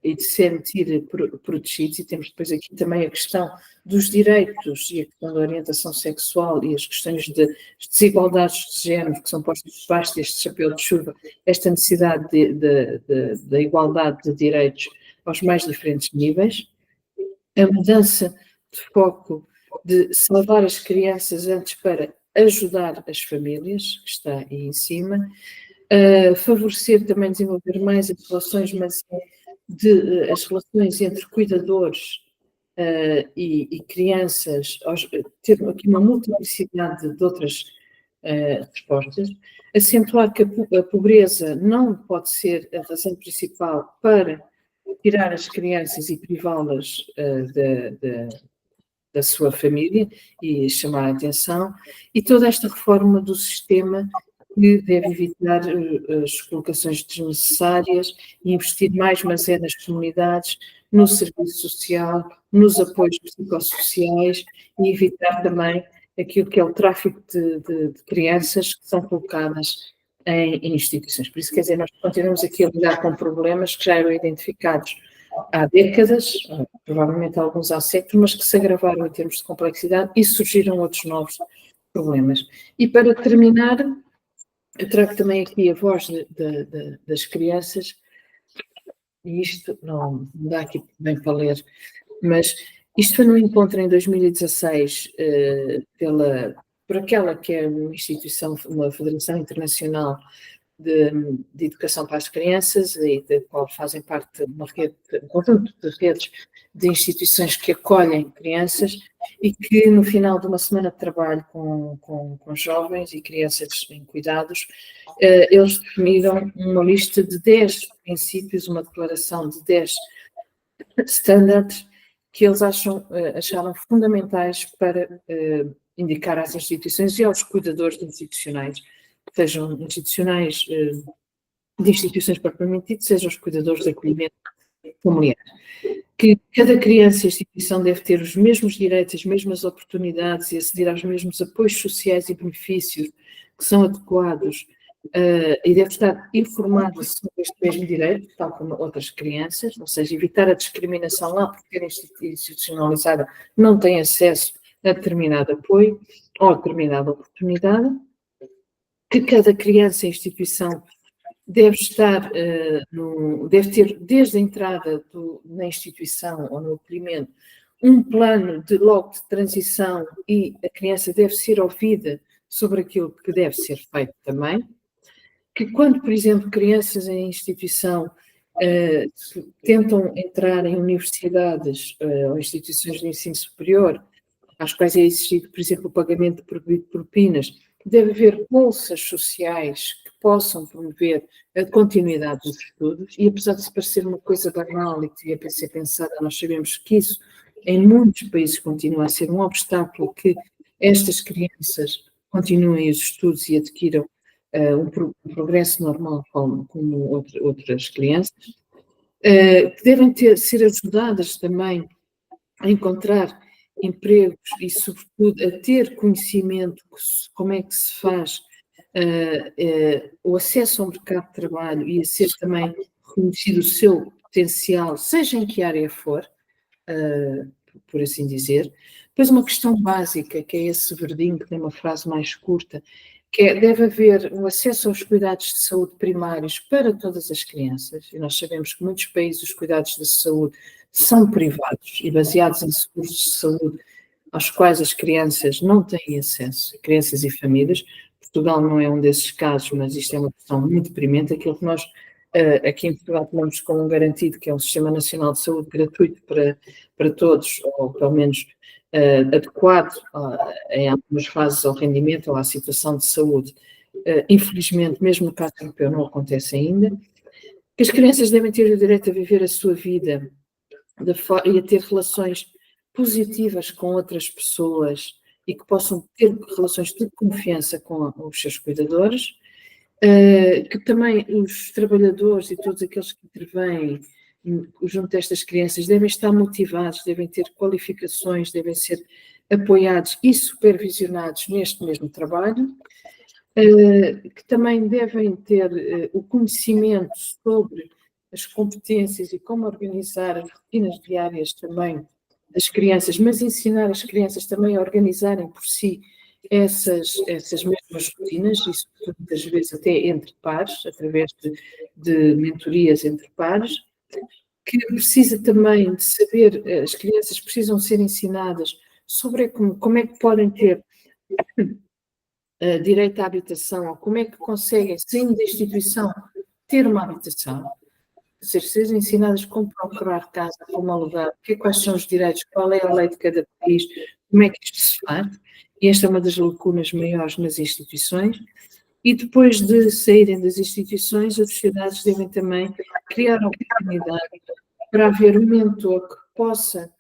e de se sentir protegidos, e temos depois aqui também a questão dos direitos e a questão da orientação sexual e as questões de desigualdades de género que são postas debaixo deste chapéu de chuva, esta necessidade da igualdade de direitos aos mais diferentes níveis, a mudança de foco de salvar as crianças antes para ajudar as famílias, que está aí em cima, favorecer também, desenvolver mais as relações, mas as relações entre cuidadores e crianças, ter aqui uma multiplicidade de outras respostas, acentuar que a pobreza não pode ser a razão principal para tirar as crianças e privá-las da sua família e chamar a atenção, e toda esta reforma do sistema que deve evitar as colocações desnecessárias e investir mais, mas é nas comunidades, no serviço social, nos apoios psicossociais e evitar também aquilo que é o tráfico de crianças que são colocadas em instituições. Por isso, quer dizer, nós continuamos aqui a lidar com problemas que já eram identificados há décadas, provavelmente alguns há séculos, mas que se agravaram em termos de complexidade e surgiram outros novos problemas. E para terminar, eu trago também aqui a voz das crianças, e isto não dá aqui bem para ler, mas isto foi num encontro em 2016 por aquela que é uma instituição, uma Federação Internacional de Educação para as Crianças, e da qual fazem parte de um conjunto de redes de instituições que acolhem crianças e que no final de uma semana de trabalho com jovens e crianças em cuidados, eles definiram uma lista de 10 princípios, uma declaração de 10 standards que eles acharam fundamentais para indicar às instituições e aos cuidadores institucionais, sejam institucionais de instituições propriamente ditas, sejam os cuidadores de acolhimento familiar. Que cada criança e instituição deve ter os mesmos direitos, as mesmas oportunidades e aceder aos mesmos apoios sociais e benefícios que são adequados e deve estar informada sobre este mesmo direito, tal como outras crianças, ou seja, evitar a discriminação lá por ser institucionalizada, não tem acesso a determinado apoio ou a determinada oportunidade, que cada criança e instituição deve estar, deve ter, desde a entrada na instituição ou no acolhimento, um plano logo de transição e a criança deve ser ouvida sobre aquilo que deve ser feito também. Que quando, por exemplo, crianças em instituição tentam entrar em universidades ou instituições de ensino superior, às quais é exigido, por exemplo, o pagamento de propinas, deve haver bolsas sociais que possam promover a continuidade dos estudos, e apesar de se parecer uma coisa banal e que devia ser pensada, nós sabemos que isso, em muitos países, continua a ser um obstáculo que estas crianças continuem os estudos e adquiram um progresso normal como outras crianças, que devem ser ajudadas também a encontrar empregos e, sobretudo, a ter conhecimento de como é que se faz o acesso ao mercado de trabalho e a ser também reconhecido o seu potencial, seja em que área for, por assim dizer. Depois uma questão básica, que é esse verdinho, que tem uma frase mais curta, que é, deve haver um acesso aos cuidados de saúde primários para todas as crianças, e nós sabemos que muitos países os cuidados de saúde são privados e baseados em seguros de saúde aos quais as crianças não têm acesso, crianças e famílias. Portugal não é um desses casos, mas isto é uma questão muito deprimente. Aquilo que nós aqui em Portugal tomamos como um garantido, que é um Sistema Nacional de Saúde gratuito para todos, ou pelo menos adequado em algumas fases ao rendimento ou à situação de saúde. Infelizmente, mesmo no caso europeu, não acontece ainda. Que as crianças devem ter o direito a viver a sua vida e a ter relações positivas com outras pessoas e que possam ter relações de confiança com os seus cuidadores, que também os trabalhadores e todos aqueles que intervêm junto a estas crianças devem estar motivados, devem ter qualificações, devem ser apoiados e supervisionados neste mesmo trabalho, que também devem ter o conhecimento sobre as competências e como organizar as rotinas diárias também das crianças, mas ensinar as crianças também a organizarem por si essas mesmas rotinas, isso muitas vezes até entre pares, através de mentorias entre pares, que precisa também de saber, as crianças precisam ser ensinadas sobre como é que podem ter direito à habitação, ou como é que conseguem, saindo da instituição, ter uma habitação, ser ensinadas como procurar casa, como alugar, quais são os direitos, qual é a lei de cada país, como é que isto se faz, e esta é uma das lacunas maiores nas instituições. E depois de saírem das instituições, as sociedades devem também criar oportunidade para haver um mentor que possa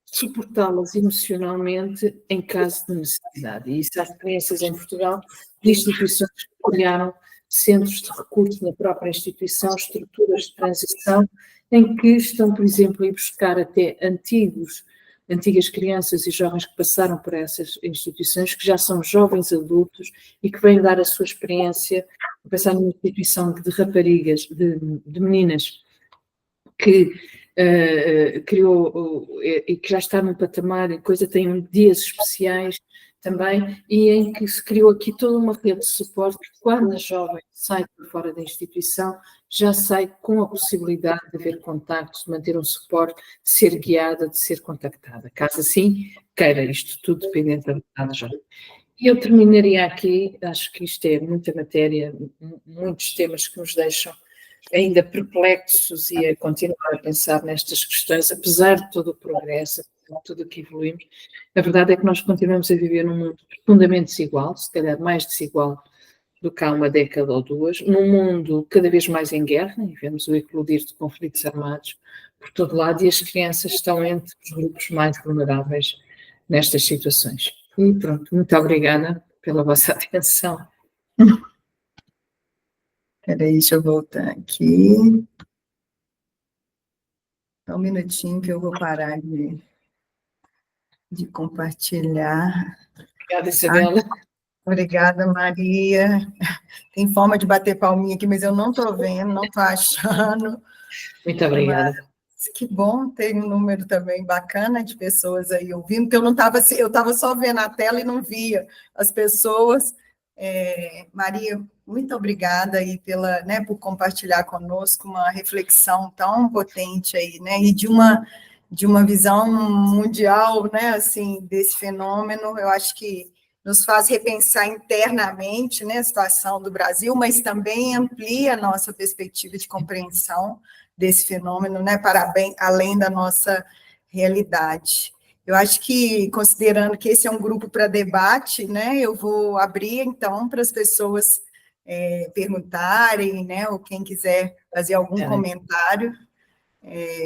suportá-las emocionalmente em caso de necessidade. E isso há experiências em Portugal de instituições que criaram centros de recurso na própria instituição, estruturas de transição, em que estão, por exemplo, a ir buscar até antigas crianças e jovens que passaram por essas instituições, que já são jovens adultos e que vêm dar a sua experiência, pensar numa instituição de raparigas, de meninas, que criou e que já está num patamar, e coisa, tem dias especiais também, e em que se criou aqui toda uma rede de suporte, que quando a jovem sai por fora da instituição, já sai com a possibilidade de haver contactos, de manter um suporte, de ser guiada, de ser contactada. Caso assim, queira, isto tudo dependente da vontade já. E eu terminaria aqui, acho que isto é muita matéria, muitos temas que nos deixam ainda perplexos e a continuar a pensar nestas questões, apesar de todo o progresso, apesar de tudo o que evoluímos. A verdade é que nós continuamos a viver num mundo profundamente desigual, se calhar mais desigual do que há uma década ou duas, num mundo cada vez mais em guerra, e vemos o eclodir de conflitos armados por todo lado, e as crianças estão entre os grupos mais vulneráveis nestas situações. E pronto, muito obrigada pela vossa atenção. Espera aí, deixa eu voltar aqui. Só um minutinho que eu vou parar de compartilhar. Obrigada, Isabela. Obrigada, Maria. Tem forma de bater palminha aqui, mas eu não estou vendo, não estou achando. Muito obrigada. Mas que bom ter um número também bacana de pessoas aí ouvindo, porque eu estava só vendo a tela e não via as pessoas. Maria, muito obrigada aí pela, né, por compartilhar conosco uma reflexão tão potente aí, né, e de uma visão mundial, né, assim, desse fenômeno. Eu acho que nos faz repensar internamente, né, a situação do Brasil, mas também amplia a nossa perspectiva de compreensão desse fenômeno, né, para bem além da nossa realidade. Eu acho que, considerando que esse é um grupo para debate, né, eu vou abrir, então, para as pessoas perguntarem, né, ou quem quiser fazer algum comentário,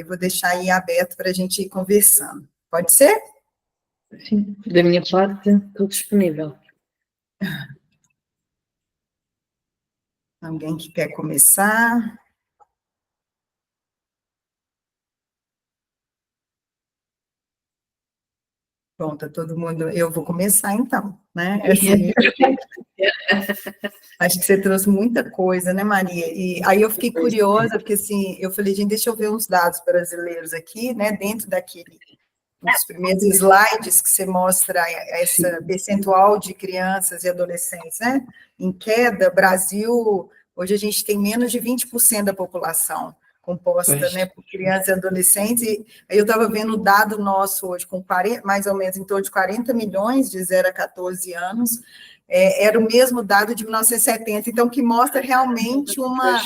vou deixar aí aberto para a gente ir conversando. Pode ser? Sim, da minha parte, estou disponível. Alguém que quer começar? Pronto, todo mundo. Eu vou começar então, né? Assim, acho que você trouxe muita coisa, né, Maria? E aí eu fiquei curiosa, porque assim, eu falei, gente, deixa eu ver uns dados brasileiros aqui, né? Dentro daquele um dos primeiros slides que você mostra essa percentual de crianças e adolescentes, né? Em queda, Brasil, hoje a gente tem menos de 20% da população composta, né, por crianças e adolescentes, e aí eu estava vendo o dado nosso hoje, com 40, mais ou menos em torno de 40 milhões de 0 a 14 anos, era o mesmo dado de 1970, então que mostra realmente uma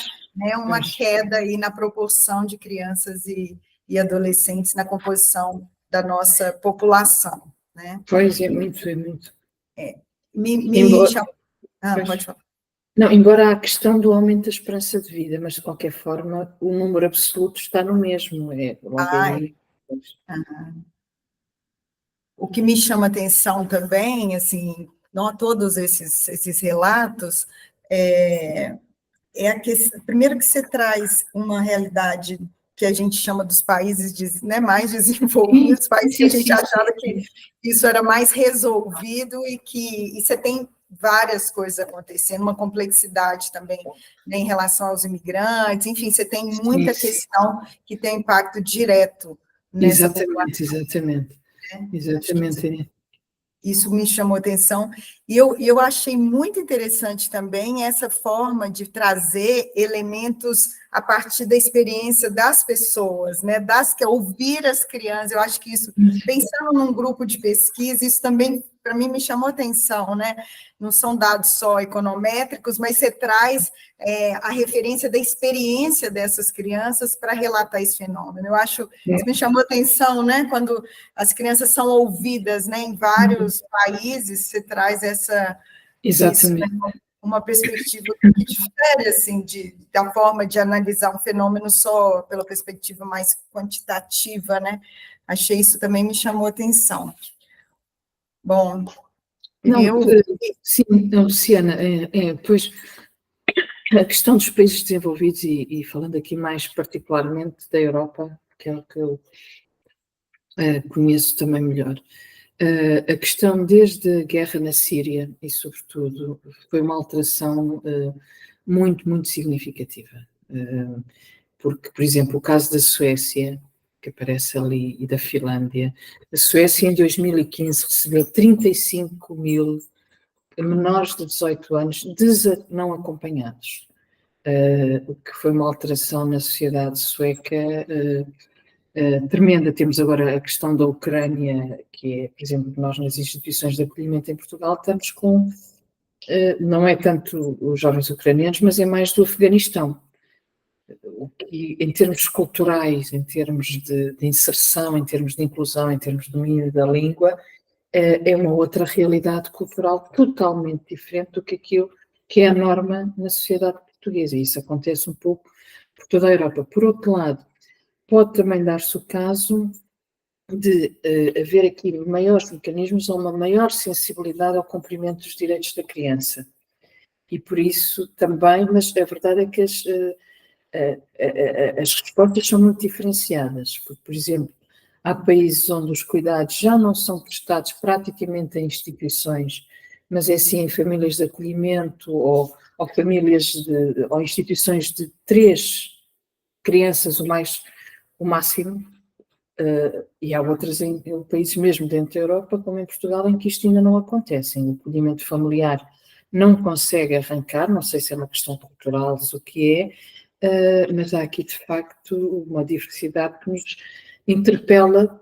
queda aí na proporção de crianças e adolescentes na composição da nossa população, né? Pois, é muito, é muito. Pode falar. Não, embora a questão do aumento da esperança de vida, mas de qualquer forma o número absoluto está no mesmo. O que me chama atenção também, assim, não todos esses relatos, a questão, primeiro que você traz uma realidade que a gente chama dos países mais desenvolvidos, países que a gente achava que isso era mais resolvido e você tem várias coisas acontecendo, uma complexidade também, né, em relação aos imigrantes, enfim, você tem muita questão que tem impacto direto nessa população. Exatamente. Isso me chamou atenção, e eu achei muito interessante também essa forma de trazer elementos a partir da experiência das pessoas, né, ouvir as crianças. Eu acho que isso, pensando num grupo de pesquisa, isso também, para mim, me chamou atenção, né, não são dados só econométricos, mas você traz a referência da experiência dessas crianças para relatar esse fenômeno. Eu acho, isso me chamou atenção, né, quando as crianças são ouvidas, né, em vários países, você traz isso, né, uma perspectiva que difere, assim, da forma de analisar um fenômeno só pela perspectiva mais quantitativa, né? Achei isso também me chamou atenção. Bom, sim, Luciana, pois a questão dos países desenvolvidos e falando aqui mais particularmente da Europa, que é o que eu conheço também melhor. A questão desde a guerra na Síria e, sobretudo, foi uma alteração muito, muito significativa. Porque, por exemplo, o caso da Suécia, que aparece ali, e da Finlândia, a Suécia em 2015 recebeu 35 mil menores de 18 anos não acompanhados, o que foi uma alteração na sociedade sueca tremenda. Temos agora a questão da Ucrânia, que é, por exemplo, nós nas instituições de acolhimento em Portugal estamos com, não é tanto os jovens ucranianos, mas é mais do Afeganistão. O que, em termos culturais, em termos de inserção, em termos de inclusão, em termos de domínio da língua, é uma outra realidade cultural totalmente diferente do que aquilo que é a norma na sociedade portuguesa. E isso acontece um pouco por toda a Europa. Por outro lado, pode também dar-se o caso de haver aqui maiores mecanismos ou uma maior sensibilidade ao cumprimento dos direitos da criança. E por isso também, mas a verdade é que as respostas são muito diferenciadas. Por exemplo, há países onde os cuidados já não são prestados praticamente em instituições, mas é sim em famílias de acolhimento ou ou instituições de 3 crianças o máximo, e há outras em países mesmo dentro da Europa, como em Portugal, em que isto ainda não acontece. O acolhimento familiar não consegue arrancar, não sei se é uma questão cultural, se o que mas há aqui, de facto, uma diversidade que nos interpela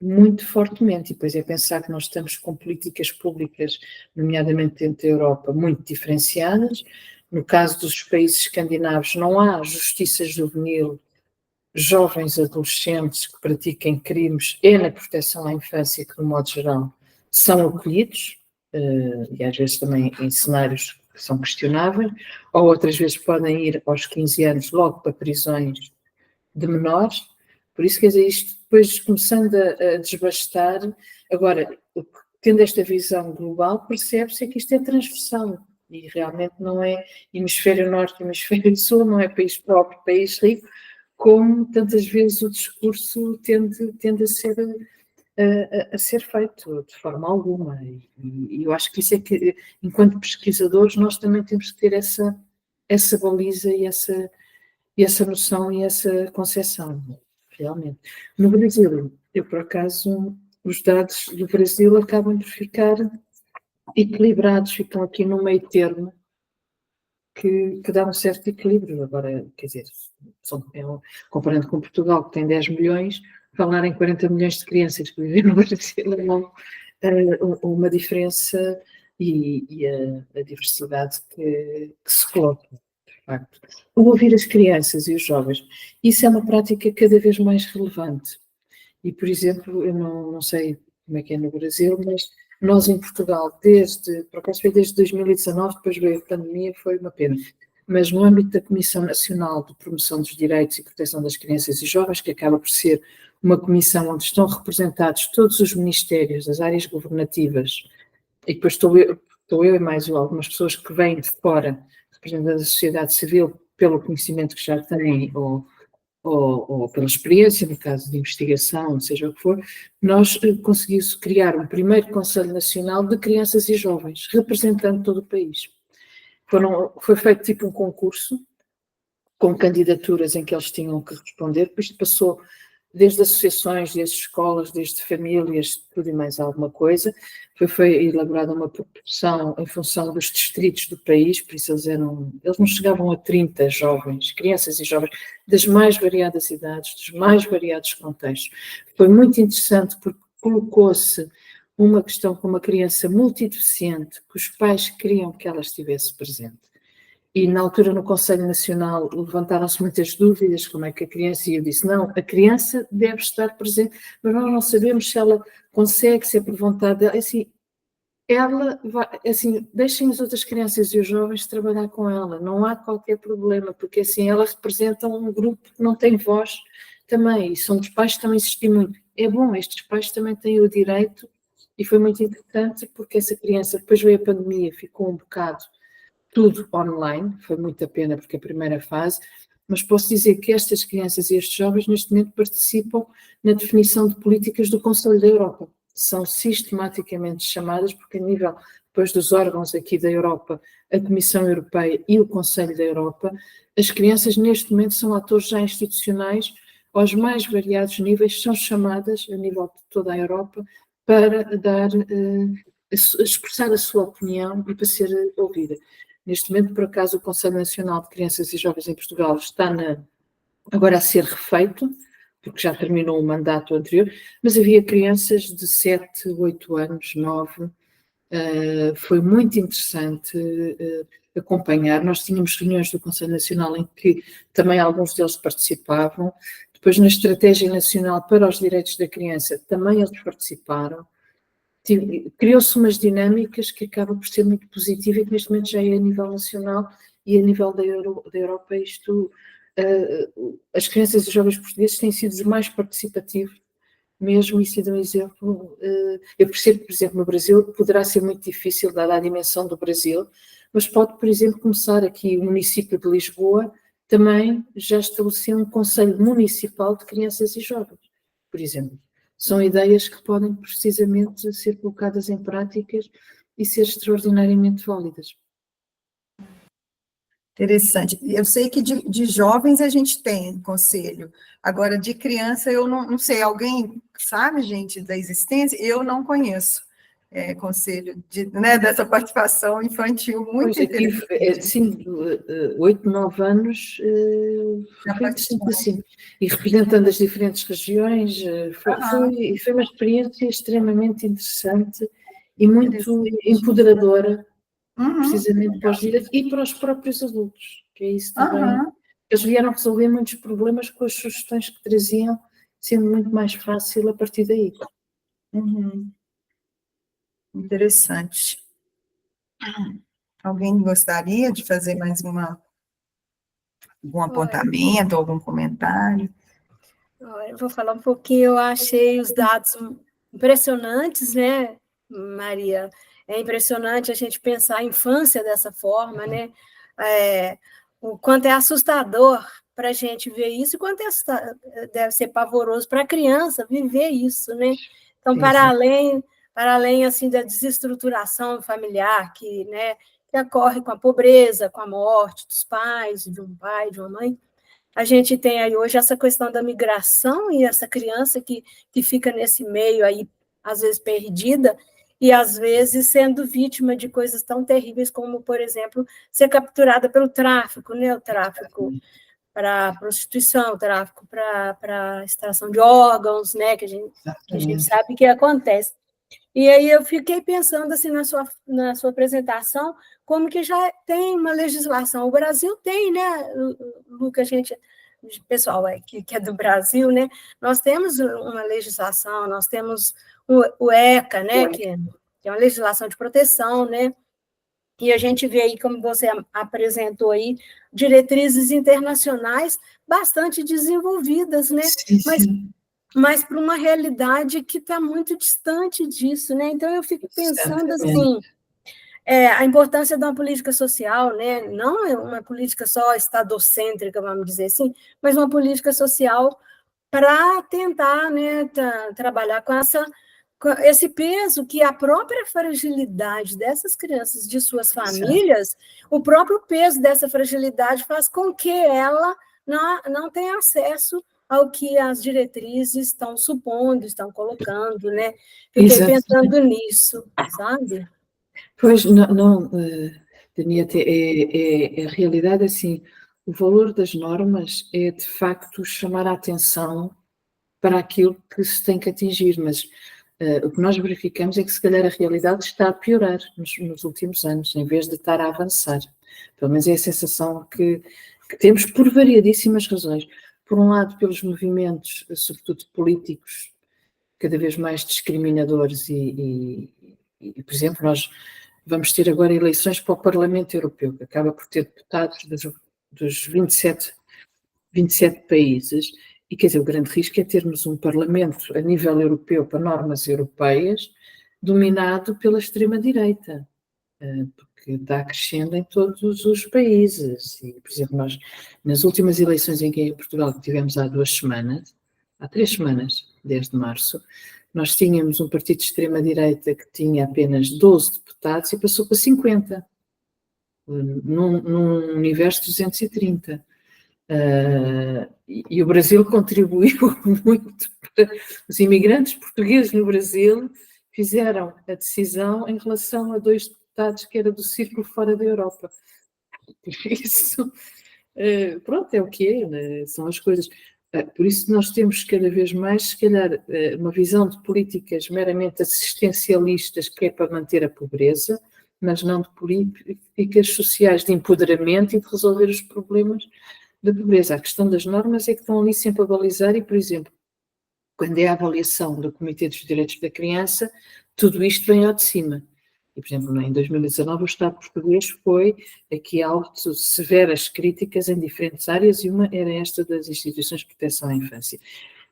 muito fortemente, e depois é pensar que nós estamos com políticas públicas, nomeadamente dentro da Europa, muito diferenciadas. No caso dos países escandinavos, não há justiça juvenil, jovens adolescentes que pratiquem crimes e na proteção à infância, que, de modo geral, são acolhidos, e às vezes também em cenários que são questionáveis, ou outras vezes podem ir aos 15 anos logo para prisões de menores. Por isso, quer dizer, isto depois começando a desbastar, agora, tendo esta visão global, percebe-se que isto é transversal e realmente não é hemisfério norte, hemisfério sul, não é país pobre, país rico, como tantas vezes o discurso tende a ser feito de forma alguma. E eu acho que isso é que, enquanto pesquisadores, nós também temos que ter essa baliza e essa noção e essa concepção, realmente. No Brasil, eu por acaso, os dados do Brasil acabam por ficar equilibrados, ficam aqui no meio termo, que dá um certo equilíbrio. Agora, quer dizer, comparando com Portugal, que tem 10 milhões, falar em 40 milhões de crianças que vivem no Brasil é uma diferença e a diversidade que se coloca. Facto. O ouvir as crianças e os jovens, isso é uma prática cada vez mais relevante. E, por exemplo, eu não sei como é que é no Brasil, mas nós em Portugal, por acaso foi desde 2019, depois veio a pandemia, foi uma pena, mas no âmbito da Comissão Nacional de Promoção dos Direitos e Proteção das Crianças e Jovens, que acaba por ser uma comissão onde estão representados todos os ministérios, as áreas governativas, e depois estou eu e mais algumas pessoas que vêm de fora, representando a sociedade civil, pelo conhecimento que já têm, ou pela experiência, no caso de investigação, seja o que for, nós conseguimos criar um primeiro Conselho Nacional de Crianças e Jovens, representando todo o país. Foi feito tipo um concurso, com candidaturas em que eles tinham que responder, depois passou desde associações, desde escolas, desde famílias, tudo e mais alguma coisa. Foi elaborada uma proporção em função dos distritos do país, por isso eles não chegavam a 30 jovens, crianças e jovens, das mais variadas idades, dos mais variados contextos. Foi muito interessante porque colocou-se uma questão com uma criança multideficiente, que os pais queriam que ela estivesse presente. E na altura no Conselho Nacional levantaram-se muitas dúvidas, como é que a criança, e eu disse, não, a criança deve estar presente, mas nós não sabemos se ela consegue, se é por vontade dela, assim, deixem as outras crianças e os jovens trabalhar com ela, não há qualquer problema, porque assim, ela representa um grupo que não tem voz também, e são dos pais que também insistem muito. É bom, estes pais também têm o direito, e foi muito importante, porque essa criança, depois veio a pandemia, ficou um bocado tudo online, foi muita pena porque a primeira fase, mas posso dizer que estas crianças e estes jovens neste momento participam na definição de políticas do Conselho da Europa. São sistematicamente chamadas, porque a nível depois dos órgãos aqui da Europa, a Comissão Europeia e o Conselho da Europa, as crianças neste momento são atores já institucionais aos mais variados níveis, são chamadas a nível de toda a Europa para expressar a sua opinião e para ser ouvida. Neste momento, por acaso, o Conselho Nacional de Crianças e Jovens em Portugal está agora a ser refeito, porque já terminou o mandato anterior, mas havia crianças de 7, 8 anos, 9. Foi muito interessante acompanhar. Nós tínhamos reuniões do Conselho Nacional em que também alguns deles participavam. Depois, na Estratégia Nacional para os Direitos da Criança, também eles participaram. Criou-se umas dinâmicas que acabam por ser muito positivas e que neste momento já é a nível nacional e a nível da Europa as crianças e jovens portugueses têm sido os mais participativos mesmo, e sido um exemplo. Eu percebo que, por exemplo, no Brasil poderá ser muito difícil, dada a dimensão do Brasil, mas pode, por exemplo, começar aqui o município de Lisboa também já estabeleceu um Conselho Municipal de Crianças e Jovens, por exemplo. São ideias que podem precisamente ser colocadas em práticas e ser extraordinariamente válidas. Interessante. Eu sei que de jovens a gente tem conselho. Agora, de criança, eu não sei. Alguém sabe, gente, da existência? Eu não conheço. conselho dessa participação infantil muito interessante. Sim, 8, 9 anos, foi interessante assim. E representando as diferentes regiões, foi uma experiência extremamente interessante e muito empoderadora, precisamente para os direitos e para os próprios adultos, que é isso também. Eles vieram resolver muitos problemas com as sugestões que traziam, sendo muito mais fácil a partir daí. Interessante. Alguém gostaria de fazer mais algum apontamento, algum comentário? Eu vou falar um pouquinho, eu achei os dados impressionantes, né, Maria? É impressionante a gente pensar a infância dessa forma, né? O quanto é assustador para a gente ver isso, e quanto deve ser pavoroso para a criança viver isso, né? Então, para além assim, da desestruturação familiar que ocorre com a pobreza, com a morte dos pais, de um pai, de uma mãe, a gente tem aí hoje essa questão da migração e essa criança que fica nesse meio aí, às vezes perdida, e às vezes sendo vítima de coisas tão terríveis como, por exemplo, ser capturada pelo tráfico, né? O tráfico para prostituição, o tráfico para extração de órgãos, né? Que a gente sabe que acontece. E aí eu fiquei pensando assim na sua apresentação, como que já tem uma legislação. O Brasil tem, né, Luca, pessoal que é do Brasil, né? Nós temos uma legislação, nós temos o ECA, né, que é uma legislação de proteção, né? E a gente vê aí, como você apresentou aí, diretrizes internacionais bastante desenvolvidas, né? Sim. Mas para uma realidade que está muito distante disso, né? Então eu fico pensando assim, a importância de uma política social, né? Não é uma política só estadocêntrica, vamos dizer assim, mas uma política social para tentar, né, trabalhar com esse peso que a própria fragilidade dessas crianças, de suas famílias, o próprio peso dessa fragilidade faz com que ela não tenha acesso ao que as diretrizes estão supondo, estão colocando, né? Fiquei pensando nisso, sabe? Pois, não, Danieta, a realidade é assim, o valor das normas é, de facto, chamar a atenção para aquilo que se tem que atingir, mas o que nós verificamos é que, se calhar, a realidade está a piorar nos últimos anos, em vez de estar a avançar. Pelo menos é a sensação que temos por variadíssimas razões. Por um lado, pelos movimentos, sobretudo políticos, cada vez mais discriminadores e, por exemplo, nós vamos ter agora eleições para o Parlamento Europeu, que acaba por ter deputados dos 27 países, e quer dizer, o grande risco é termos um Parlamento a nível europeu para normas europeias dominado pela extrema-direita, porque está crescendo em todos os países. E, por exemplo, nós, nas últimas eleições em Portugal que tivemos há 3 semanas, desde março, nós tínhamos um partido de extrema-direita que tinha apenas 12 deputados e passou para 50, num universo de 230. E o Brasil contribuiu muito para os imigrantes portugueses no Brasil, fizeram a decisão em relação a 2 deputados que era do círculo fora da Europa. Isso, pronto, é o que é, né? São as coisas. Por isso nós temos cada vez mais, se calhar, uma visão de políticas meramente assistencialistas, que é para manter a pobreza, mas não de políticas sociais de empoderamento e de resolver os problemas da pobreza. A questão das normas é que estão ali sempre a balizar e, por exemplo, quando é a avaliação do Comitê dos Direitos da Criança, tudo isto vem ao de cima. E, por exemplo, em 2019 o Estado português foi aqui alvo de severas críticas em diferentes áreas e uma era esta das instituições de proteção à infância.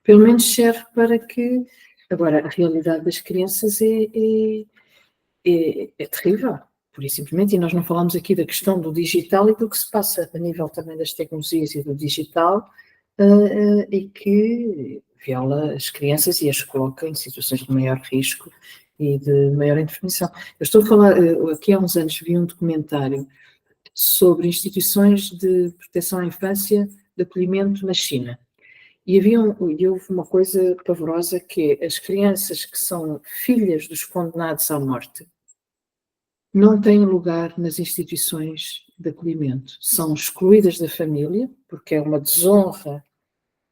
Pelo menos serve para que... Agora, a realidade das crianças é terrível, pura e simplesmente, e nós não falamos aqui da questão do digital e do que se passa a nível também das tecnologias e do digital, e que viola as crianças e as coloca em situações de maior risco e de maior indefinição. Eu estou a falar, aqui há uns anos vi um documentário sobre instituições de proteção à infância de acolhimento na China, E houve uma coisa pavorosa que é as crianças que são filhas dos condenados à morte não têm lugar nas instituições de acolhimento. São excluídas da família, porque é uma desonra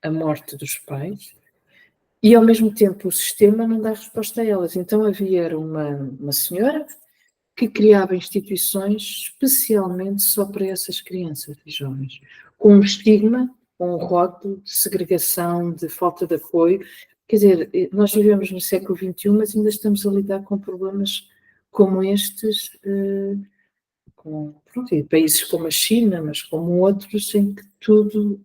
a morte dos pais, e ao mesmo tempo o sistema não dá resposta a elas. Então havia uma senhora que criava instituições especialmente só para essas crianças e jovens, com um estigma, com um rótulo de segregação, de falta de apoio. Quer dizer, nós vivemos no século XXI, mas ainda estamos a lidar com problemas como estes, em países como a China, mas como outros, em que tudo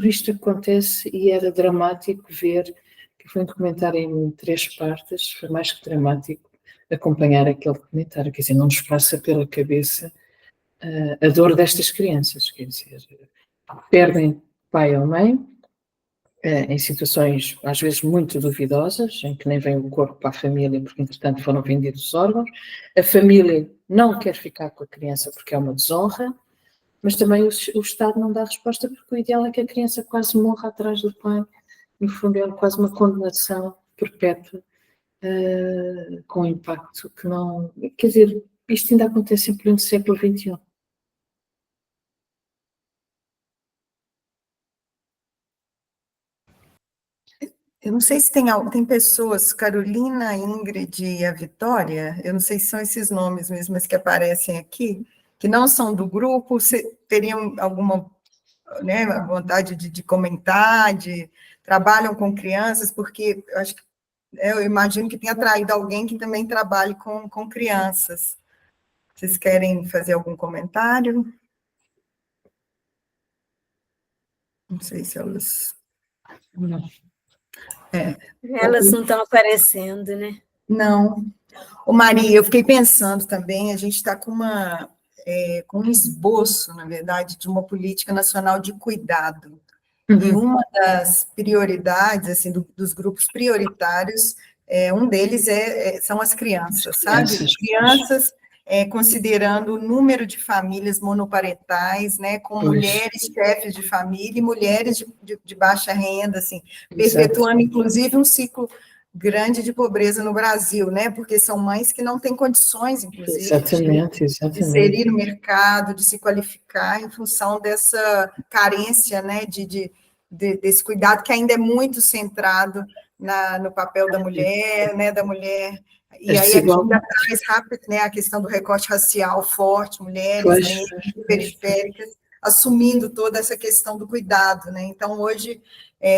isto acontece, e era dramático ver, que foi um documentário em 3 partes, foi mais que dramático acompanhar aquele documentário, quer dizer, não nos passa pela cabeça a dor destas crianças, quer dizer, perdem pai ou mãe, em situações às vezes muito duvidosas, em que nem vem o corpo para a família porque entretanto foram vendidos os órgãos, a família não quer ficar com a criança porque é uma desonra, mas também o Estado não dá resposta porque o ideal é que a criança quase morra atrás do pai, no fundo é quase uma condenação perpétua, com impacto que não... Quer dizer, isto ainda acontece em pleno século XXI. Eu não sei se tem pessoas, Carolina, a Ingrid e a Vitória, eu não sei se são esses nomes mesmo, mas que aparecem aqui, que não são do grupo, teriam alguma, né, vontade de comentar, trabalham com crianças, porque eu imagino que tenha atraído alguém que também trabalhe com crianças. Vocês querem fazer algum comentário? Não sei se elas... Não. Elas não estão aparecendo, né? Não. Ô Maria, eu fiquei pensando também, a gente está com um esboço, na verdade, de uma política nacional de cuidado. E uma das prioridades, assim, dos grupos prioritários, um deles são as crianças, sabe? Crianças, considerando o número de famílias monoparentais, né, com mulheres chefes de família e mulheres de baixa renda, assim, perpetuando, inclusive, um ciclo grande de pobreza no Brasil, né, porque são mães que não têm condições, inclusive, de inserir no mercado, de se qualificar em função dessa carência, né, desse cuidado que ainda é muito centrado no papel da mulher, né, e aí aqui ainda traz rápido, né, a questão do recorte racial forte, mulheres negras, periféricas, assumindo toda essa questão do cuidado, né, então hoje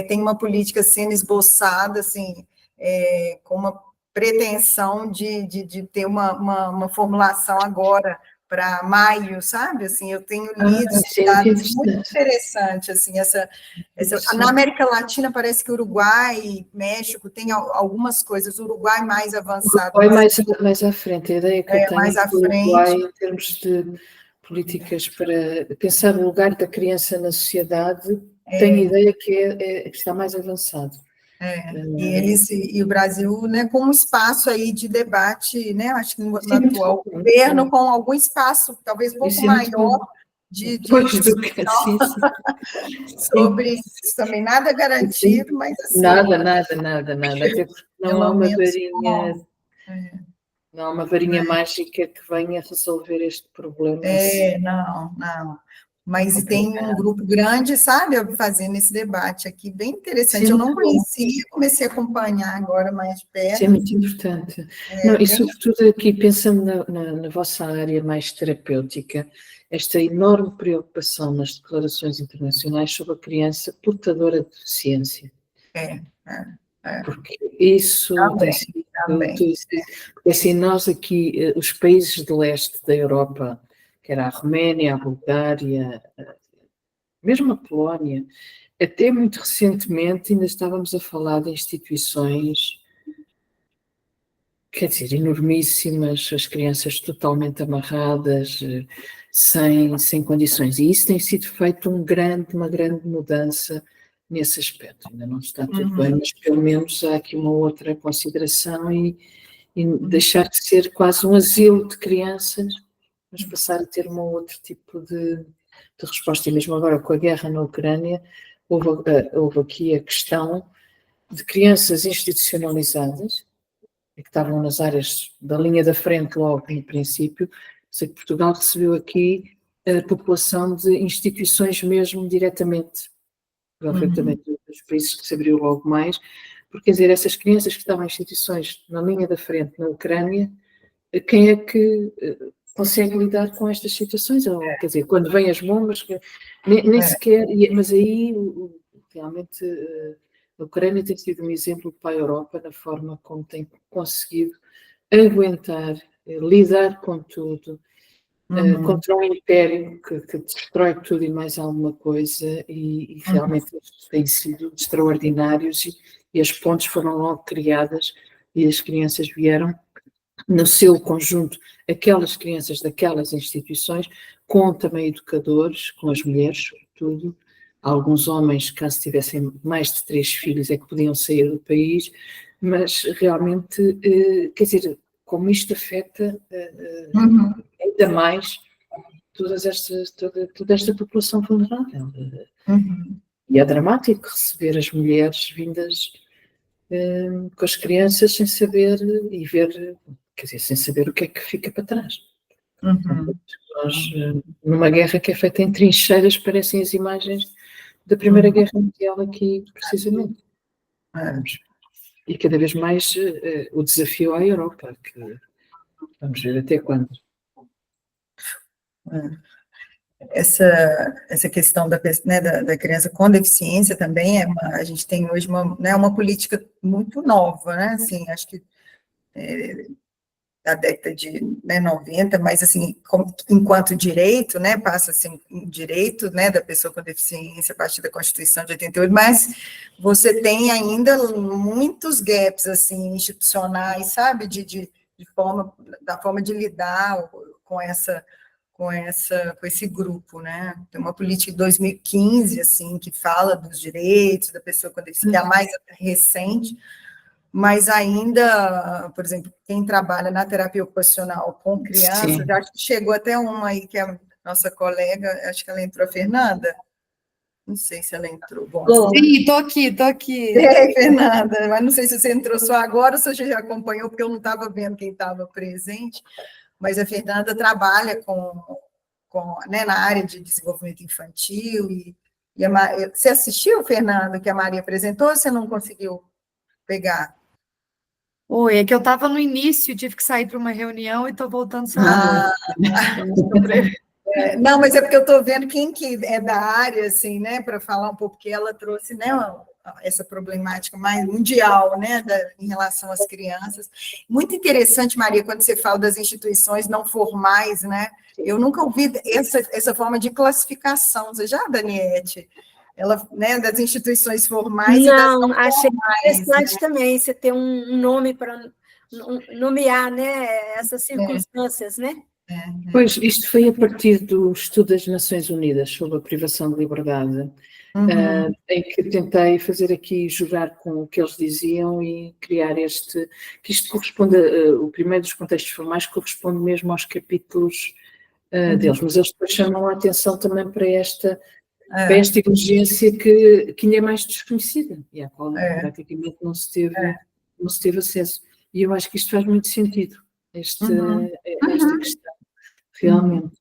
tem uma política sendo esboçada, assim, com uma pretensão de ter uma formulação agora para maio, sabe? Assim, eu tenho lido dados muito interessantes, assim, na América Latina parece que Uruguai e México tem algumas coisas, o Uruguai mais avançado. Uruguai mais à frente, a ideia que eu tenho mais à do Uruguai frente. em termos de políticas para pensar no lugar da criança na sociedade, tenho a ideia que está mais avançado. E o Brasil, né, com um espaço aí de debate, né, acho que no atual governo, com algum espaço, talvez um pouco maior, de discussão sobre isso também, nada garantido, mas assim... Nada, até porque não há uma varinha... Não há uma varinha mágica que venha resolver este problema. Não. Mas tem um grupo grande, sabe, fazendo esse debate aqui, bem interessante. Eu não conhecia, comecei a acompanhar agora mais de perto. Isso é muito importante. E sobretudo aqui, pensando na vossa área mais terapêutica, esta enorme preocupação nas declarações internacionais sobre a criança portadora de deficiência. Porque isso tem sido... Porque assim, nós aqui, os países de leste da Europa, que era a Roménia, a Bulgária, mesmo a Polónia, até muito recentemente ainda estávamos a falar de instituições, quer dizer, enormíssimas, as crianças totalmente amarradas, sem condições. E isso tem sido feito uma grande mudança nesse aspecto. Ainda não está tudo bem, mas pelo menos há aqui uma outra consideração e deixar de ser quase um asilo de crianças, mas passar a ter um outro tipo de resposta. E mesmo agora com a guerra na Ucrânia, houve aqui a questão de crianças institucionalizadas, que estavam nas áreas da linha da frente logo no princípio. Sei que Portugal recebeu aqui a população de instituições mesmo diretamente, provavelmente dos países que se abriu logo mais, porque, quer dizer, essas crianças que estavam em instituições na linha da frente na Ucrânia, quem é que consegue lidar com estas situações? Ou, quer dizer, quando vêm as bombas, nem sequer, mas aí realmente a Ucrânia tem sido um exemplo para a Europa na forma como tem conseguido aguentar, lidar com tudo, contra um império que destrói tudo e mais alguma coisa, e realmente têm sido extraordinários, e as pontes foram logo criadas e as crianças vieram no seu conjunto, aquelas crianças daquelas instituições, com também educadores, com as mulheres, sobretudo. Alguns homens, caso tivessem mais de 3 filhos, é que podiam sair do país, mas realmente, quer dizer, como isto afeta ainda mais toda esta população vulnerável. E é dramático receber as mulheres vindas com as crianças sem saber e ver, quer dizer, sem saber o que é que fica para trás. Nós, numa guerra que é feita em trincheiras, parecem as imagens da Primeira Guerra Mundial aqui, precisamente. E cada vez mais o desafio à Europa, que vamos ver até quando. Essa questão da criança com deficiência também a gente tem hoje uma política muito nova, né? Assim, acho que da década de 90, mas assim, enquanto direito, né, passa assim, direito, né, da pessoa com deficiência a partir da Constituição de 88, mas você tem ainda muitos gaps assim institucionais, sabe, da forma de lidar com esse grupo, né? Tem uma política de 2015 assim que fala dos direitos da pessoa com deficiência, que é a mais recente. Mas ainda, por exemplo, quem trabalha na terapia ocupacional com crianças, acho que chegou até uma aí, que é a nossa colega, acho que ela entrou, a Fernanda? Não sei se ela entrou. Bom, sim, estou aqui. Fernanda, mas não sei se você entrou só agora ou se você já acompanhou, porque eu não estava vendo quem estava presente, mas a Fernanda trabalha né, na área de desenvolvimento infantil, você assistiu, Fernanda, que a Maria apresentou, ou você não conseguiu pegar? Oi, é que eu estava no início, tive que sair para uma reunião e estou voltando só Não, mas é porque eu estou vendo quem que é da área, assim, né, para falar um pouco, porque ela trouxe, né, essa problemática mais mundial, né, em relação às crianças. Muito interessante, Maria, quando você fala das instituições não formais, né, eu nunca ouvi essa forma de classificação. Você já, Daniete? Ela, né, das instituições formais e das não achei formais, interessante, né? Também você ter um nome para nomear, né, essas circunstâncias, né? Pois, isto foi a partir do estudo das Nações Unidas sobre a privação de liberdade, em que tentei fazer aqui, jogar com o que eles diziam e criar que isto corresponde, o primeiro dos contextos formais corresponde mesmo aos capítulos deles, mas eles depois chamam a atenção também para esta emergência que ainda é mais desconhecida e à qual praticamente não se teve acesso. E eu acho que isto faz muito sentido, esta questão, realmente.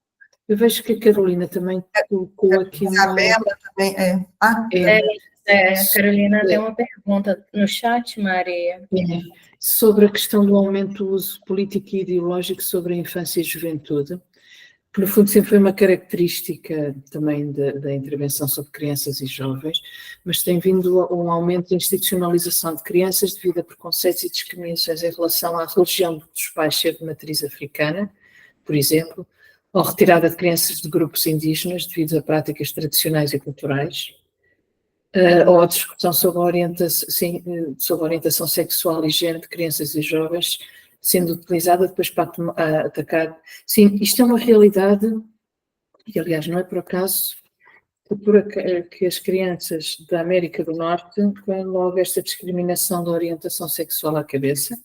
Eu vejo que a Carolina também colocou aqui Isabela também, a Carolina tem uma pergunta no chat, Maria. Sobre a questão do aumento do uso político e ideológico sobre a infância e juventude, que no fundo sempre foi uma característica também da intervenção sobre crianças e jovens, mas tem vindo a um aumento da institucionalização de crianças devido a preconceitos e discriminações em relação à religião dos pais ser de matriz africana, por exemplo, ou retirada de crianças de grupos indígenas devido a práticas tradicionais e culturais, ou a discussão sobre a orientação sexual e género de crianças e jovens, sendo utilizada depois para atacar. Sim, isto é uma realidade, e aliás não é por acaso que as crianças da América do Norte têm logo esta discriminação da orientação sexual à cabeça.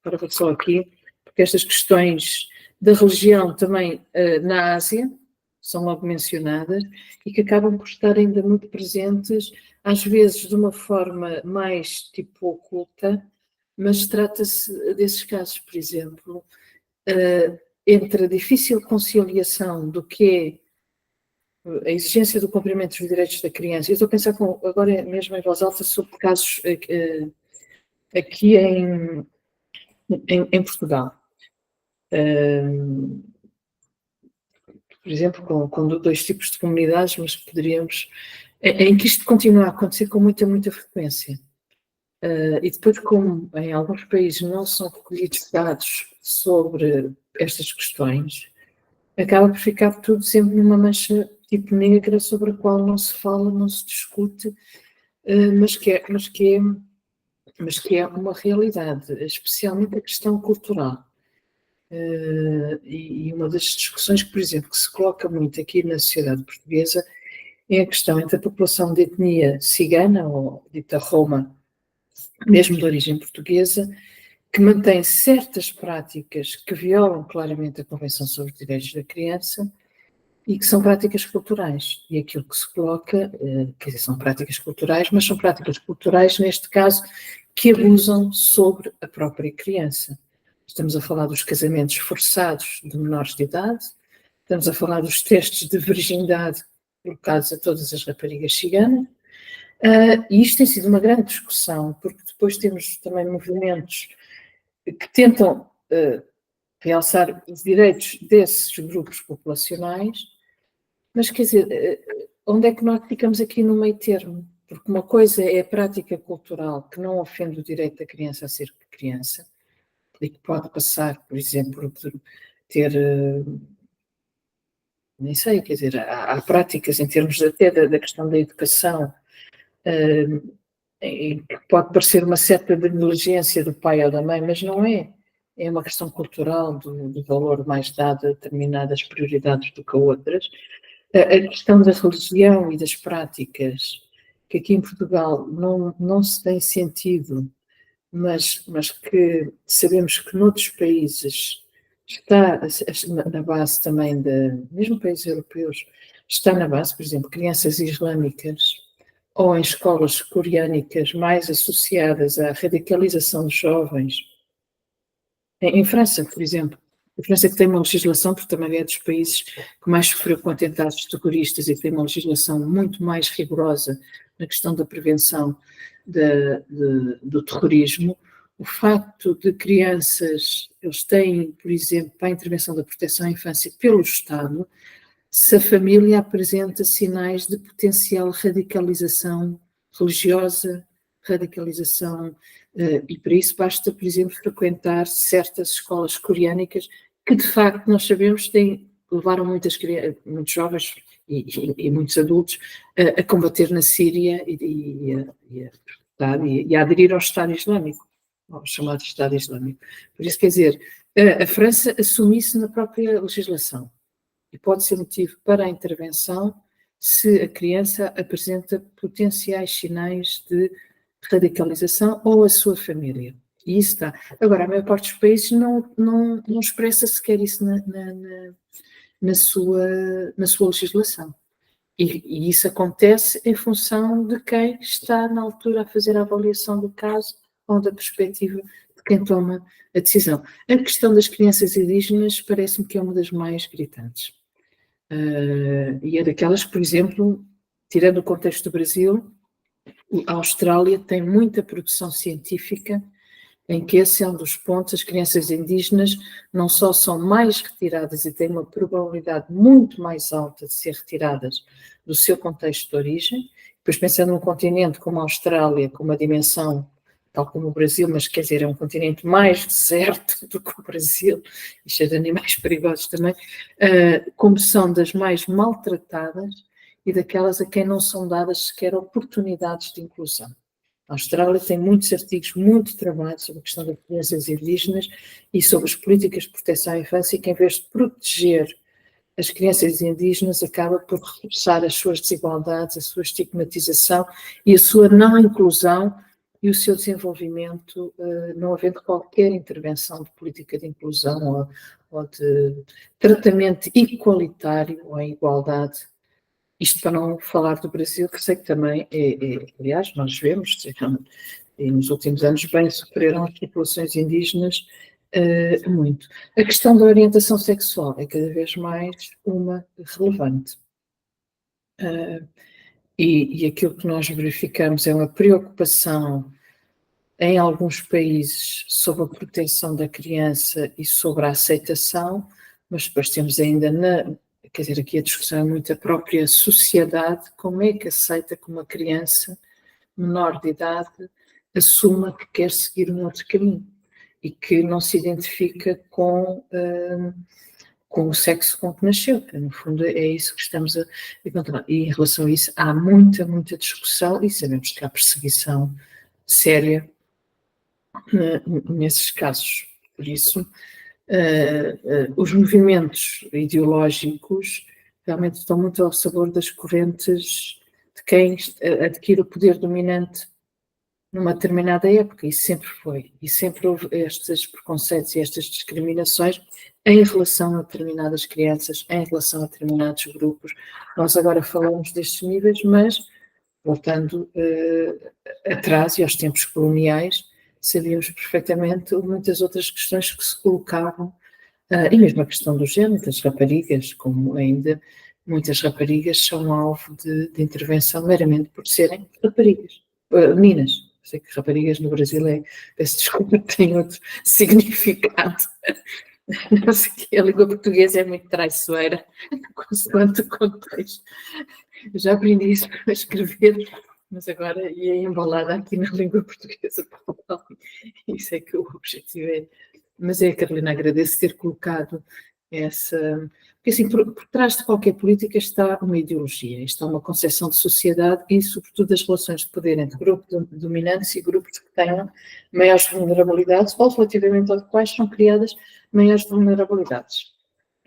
Para ver só aqui, porque estas questões da religião também na Ásia, são logo mencionadas e que acabam por estar ainda muito presentes, às vezes de uma forma mais tipo oculta, mas trata-se desses casos, por exemplo, entre a difícil conciliação do que é a exigência do cumprimento dos direitos da criança. Eu estou a pensar agora mesmo em voz alta sobre casos aqui em Portugal. Por exemplo, com dois tipos de comunidades, mas poderíamos, em que isto continua a acontecer com muita frequência. E depois, como em alguns países não são recolhidos dados sobre estas questões, acaba por ficar tudo sempre numa mancha tipo negra sobre a qual não se fala, não se discute, mas que é uma realidade, especialmente a questão cultural. E uma das discussões que, por exemplo, que se coloca muito aqui na sociedade portuguesa é a questão entre a população de etnia cigana, ou dita Roma, mesmo de origem portuguesa, que mantém certas práticas que violam claramente a Convenção sobre os Direitos da Criança e que são práticas culturais. E aquilo que se coloca, quer dizer, são práticas culturais, mas são práticas culturais, neste caso, que abusam sobre a própria criança. Estamos a falar dos casamentos forçados de menores de idade, estamos a falar dos testes de virgindade colocados a todas as raparigas ciganas, e isto tem sido uma grande discussão, porque depois temos também movimentos que tentam realçar os direitos desses grupos populacionais, mas quer dizer, onde é que nós ficamos aqui no meio termo? Porque uma coisa é a prática cultural que não ofende o direito da criança a ser criança, e que pode passar, por exemplo, por ter, nem sei, quer dizer, há práticas em termos até da questão da educação, em que pode parecer uma certa negligência do pai ou da mãe, mas não é. É uma questão cultural do valor mais dado a determinadas prioridades do que a outras. A questão da religião e das práticas, que aqui em Portugal não se tem sentido, mas que sabemos que noutros países está na base também mesmo países europeus, está na base, por exemplo, crianças islâmicas ou em escolas coreânicas mais associadas à radicalização de jovens. Em França, por exemplo, a França que tem uma legislação, porque também é dos países que mais sofreu com atentados terroristas e que tem uma legislação muito mais rigorosa na questão da prevenção do terrorismo. O facto de crianças, eles têm, por exemplo, para a intervenção da proteção à infância pelo Estado, se a família apresenta sinais de potencial radicalização religiosa, radicalização, e para isso basta, por exemplo, frequentar certas escolas coreânicas que, de facto, nós sabemos, levaram muitos jovens e muitos adultos a combater na Síria e a aderir ao Estado Islâmico, ao chamado Estado Islâmico. Por isso, quer dizer, a França assumiu-se na própria legislação e pode ser motivo para a intervenção se a criança apresenta potenciais sinais de radicalização ou a sua família. E isso está. Agora, a maior parte dos países não expressa sequer isso na sua legislação. E isso acontece em função de quem está na altura a fazer a avaliação do caso ou da perspectiva de quem toma a decisão. A questão das crianças indígenas parece-me que é uma das mais gritantes. E é daquelas que, por exemplo, tirando o contexto do Brasil, a Austrália tem muita produção científica em que esse é um dos pontos. As crianças indígenas não só são mais retiradas e têm uma probabilidade muito mais alta de ser retiradas do seu contexto de origem, depois pensando num continente como a Austrália, com uma dimensão tal como o Brasil, mas quer dizer, é um continente mais deserto do que o Brasil, e cheio de animais perigosos também, como são das mais maltratadas e daquelas a quem não são dadas sequer oportunidades de inclusão. A Austrália tem muitos artigos, muito trabalho sobre a questão das crianças indígenas e sobre as políticas de proteção à infância, que em vez de proteger as crianças indígenas, acaba por reforçar as suas desigualdades, a sua estigmatização e a sua não inclusão e o seu desenvolvimento, não havendo qualquer intervenção de política de inclusão ou de tratamento igualitário ou em igualdade. Isto para não falar do Brasil, que sei que também aliás, nós vemos, e nos últimos anos bem sofreram as populações indígenas muito. A questão da orientação sexual é cada vez mais uma relevante. E aquilo que nós verificamos é uma preocupação em alguns países sobre a proteção da criança e sobre a aceitação, mas depois temos ainda, quer dizer, aqui a discussão é muito a própria sociedade, como é que aceita que uma criança menor de idade assuma que quer seguir um outro caminho e que não se identifica com o sexo com que nasceu, que no fundo é isso que estamos a encontrar. E em relação a isso há muita discussão e sabemos que há perseguição séria nesses casos. Por isso, os movimentos ideológicos realmente estão muito ao sabor das correntes de quem adquire o poder dominante numa determinada época, e sempre foi. E sempre houve estes preconceitos e estas discriminações em relação a determinadas crianças, em relação a determinados grupos. Nós agora falamos destes níveis, mas voltando atrás e aos tempos coloniais, sabíamos perfeitamente muitas outras questões que se colocavam, e mesmo a questão do género, das raparigas, como ainda muitas raparigas são alvo de intervenção meramente por serem raparigas, meninas. Sei que raparigas no Brasil peço desculpa, tem outro significado. Não sei que a língua portuguesa é muito traiçoeira, consoante o contexto. Eu já aprendi isso a escrever, mas agora ia embalada aqui na língua portuguesa. Isso é que o objetivo é. Mas Carolina, agradeço ter colocado essa... Porque assim, por trás de qualquer política está uma ideologia, está uma concepção de sociedade e, sobretudo, das relações de poder entre grupos dominantes e grupos que tenham maiores vulnerabilidades ou, relativamente aos quais são criadas maiores vulnerabilidades.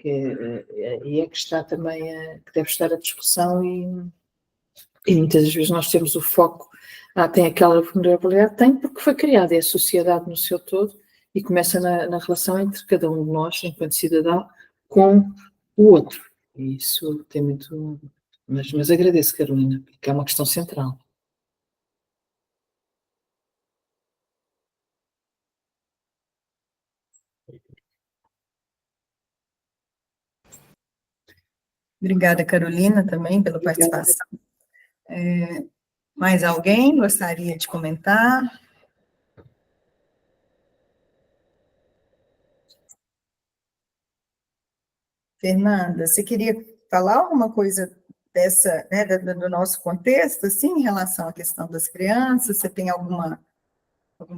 E é que está também, que deve estar a discussão e muitas das vezes nós temos o foco, tem aquela vulnerabilidade, tem porque foi criada, é a sociedade no seu todo e começa na relação entre cada um de nós, enquanto cidadão, com o outro. E isso tem muito... Mas agradeço, Carolina, porque é uma questão central. Obrigada, Carolina, também pela participação. Mais alguém gostaria de comentar? Fernanda, você queria falar alguma coisa dessa, né, do nosso contexto, assim, em relação à questão das crianças? Você tem algum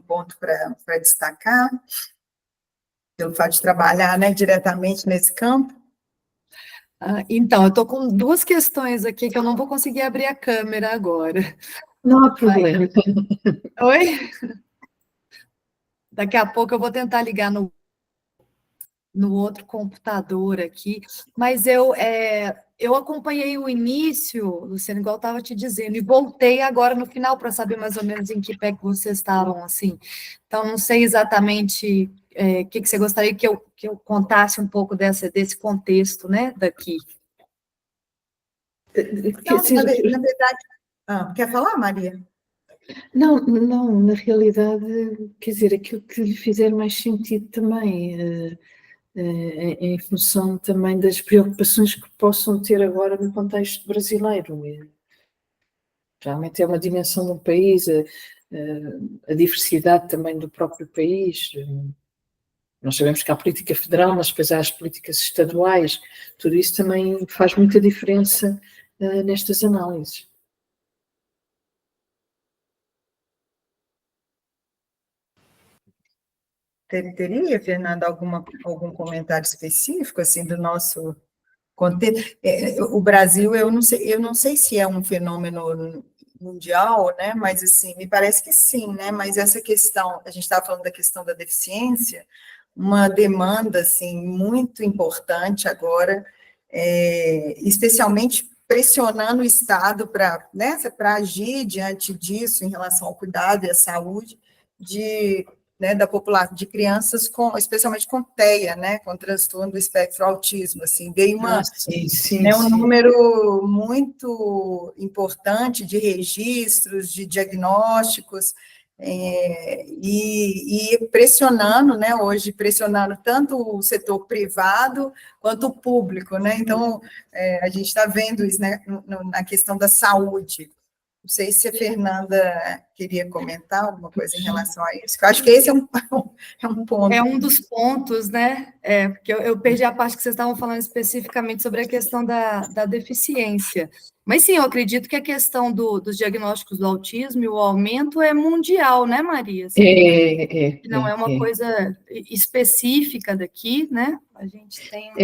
ponto para destacar? Pelo fato de trabalhar, né, diretamente nesse campo? Então, eu estou com duas questões aqui que eu não vou conseguir abrir a câmera agora. Não há problema. Oi? Daqui a pouco eu vou tentar ligar no outro computador aqui, mas eu acompanhei o início, Luciano, igual eu estava te dizendo, e voltei agora no final para saber mais ou menos em que pé que vocês estavam, assim. Então, não sei exatamente o que você gostaria que eu contasse um pouco desse contexto, né, daqui. Então, na verdade... quer falar, Maria? Não, na realidade, quer dizer, aquilo que lhe fizer mais sentido também, em função também das preocupações que possam ter agora no contexto brasileiro. Realmente é uma dimensão do país, a diversidade também do próprio país. Nós sabemos que há política federal, mas depois há as políticas estaduais. Tudo isso também faz muita diferença nestas análises. Teria, Fernanda, algum comentário específico, assim, do nosso contexto? O Brasil, eu não sei se é um fenômeno mundial, né, mas, assim, me parece que sim, né, mas essa questão, a gente estava falando da questão da deficiência, uma demanda, assim, muito importante agora, especialmente pressionando o Estado para, né, para agir diante disso em relação ao cuidado e à saúde né, da população, de crianças especialmente com TEA, né, com transtorno do espectro autismo, assim, veio um número muito importante de registros, de diagnósticos, e pressionando, né, hoje pressionando tanto o setor privado quanto o público, né, então a gente está vendo isso, né, na questão da saúde. Não sei se a Fernanda queria comentar alguma coisa em relação a isso, porque eu acho que esse é um ponto. É um dos pontos, né? Porque eu perdi a parte que vocês estavam falando especificamente sobre a questão da deficiência. Mas sim, eu acredito que a questão dos diagnósticos do autismo e o aumento é mundial, né, Maria? Assim, não é uma coisa específica daqui, né? A gente tem um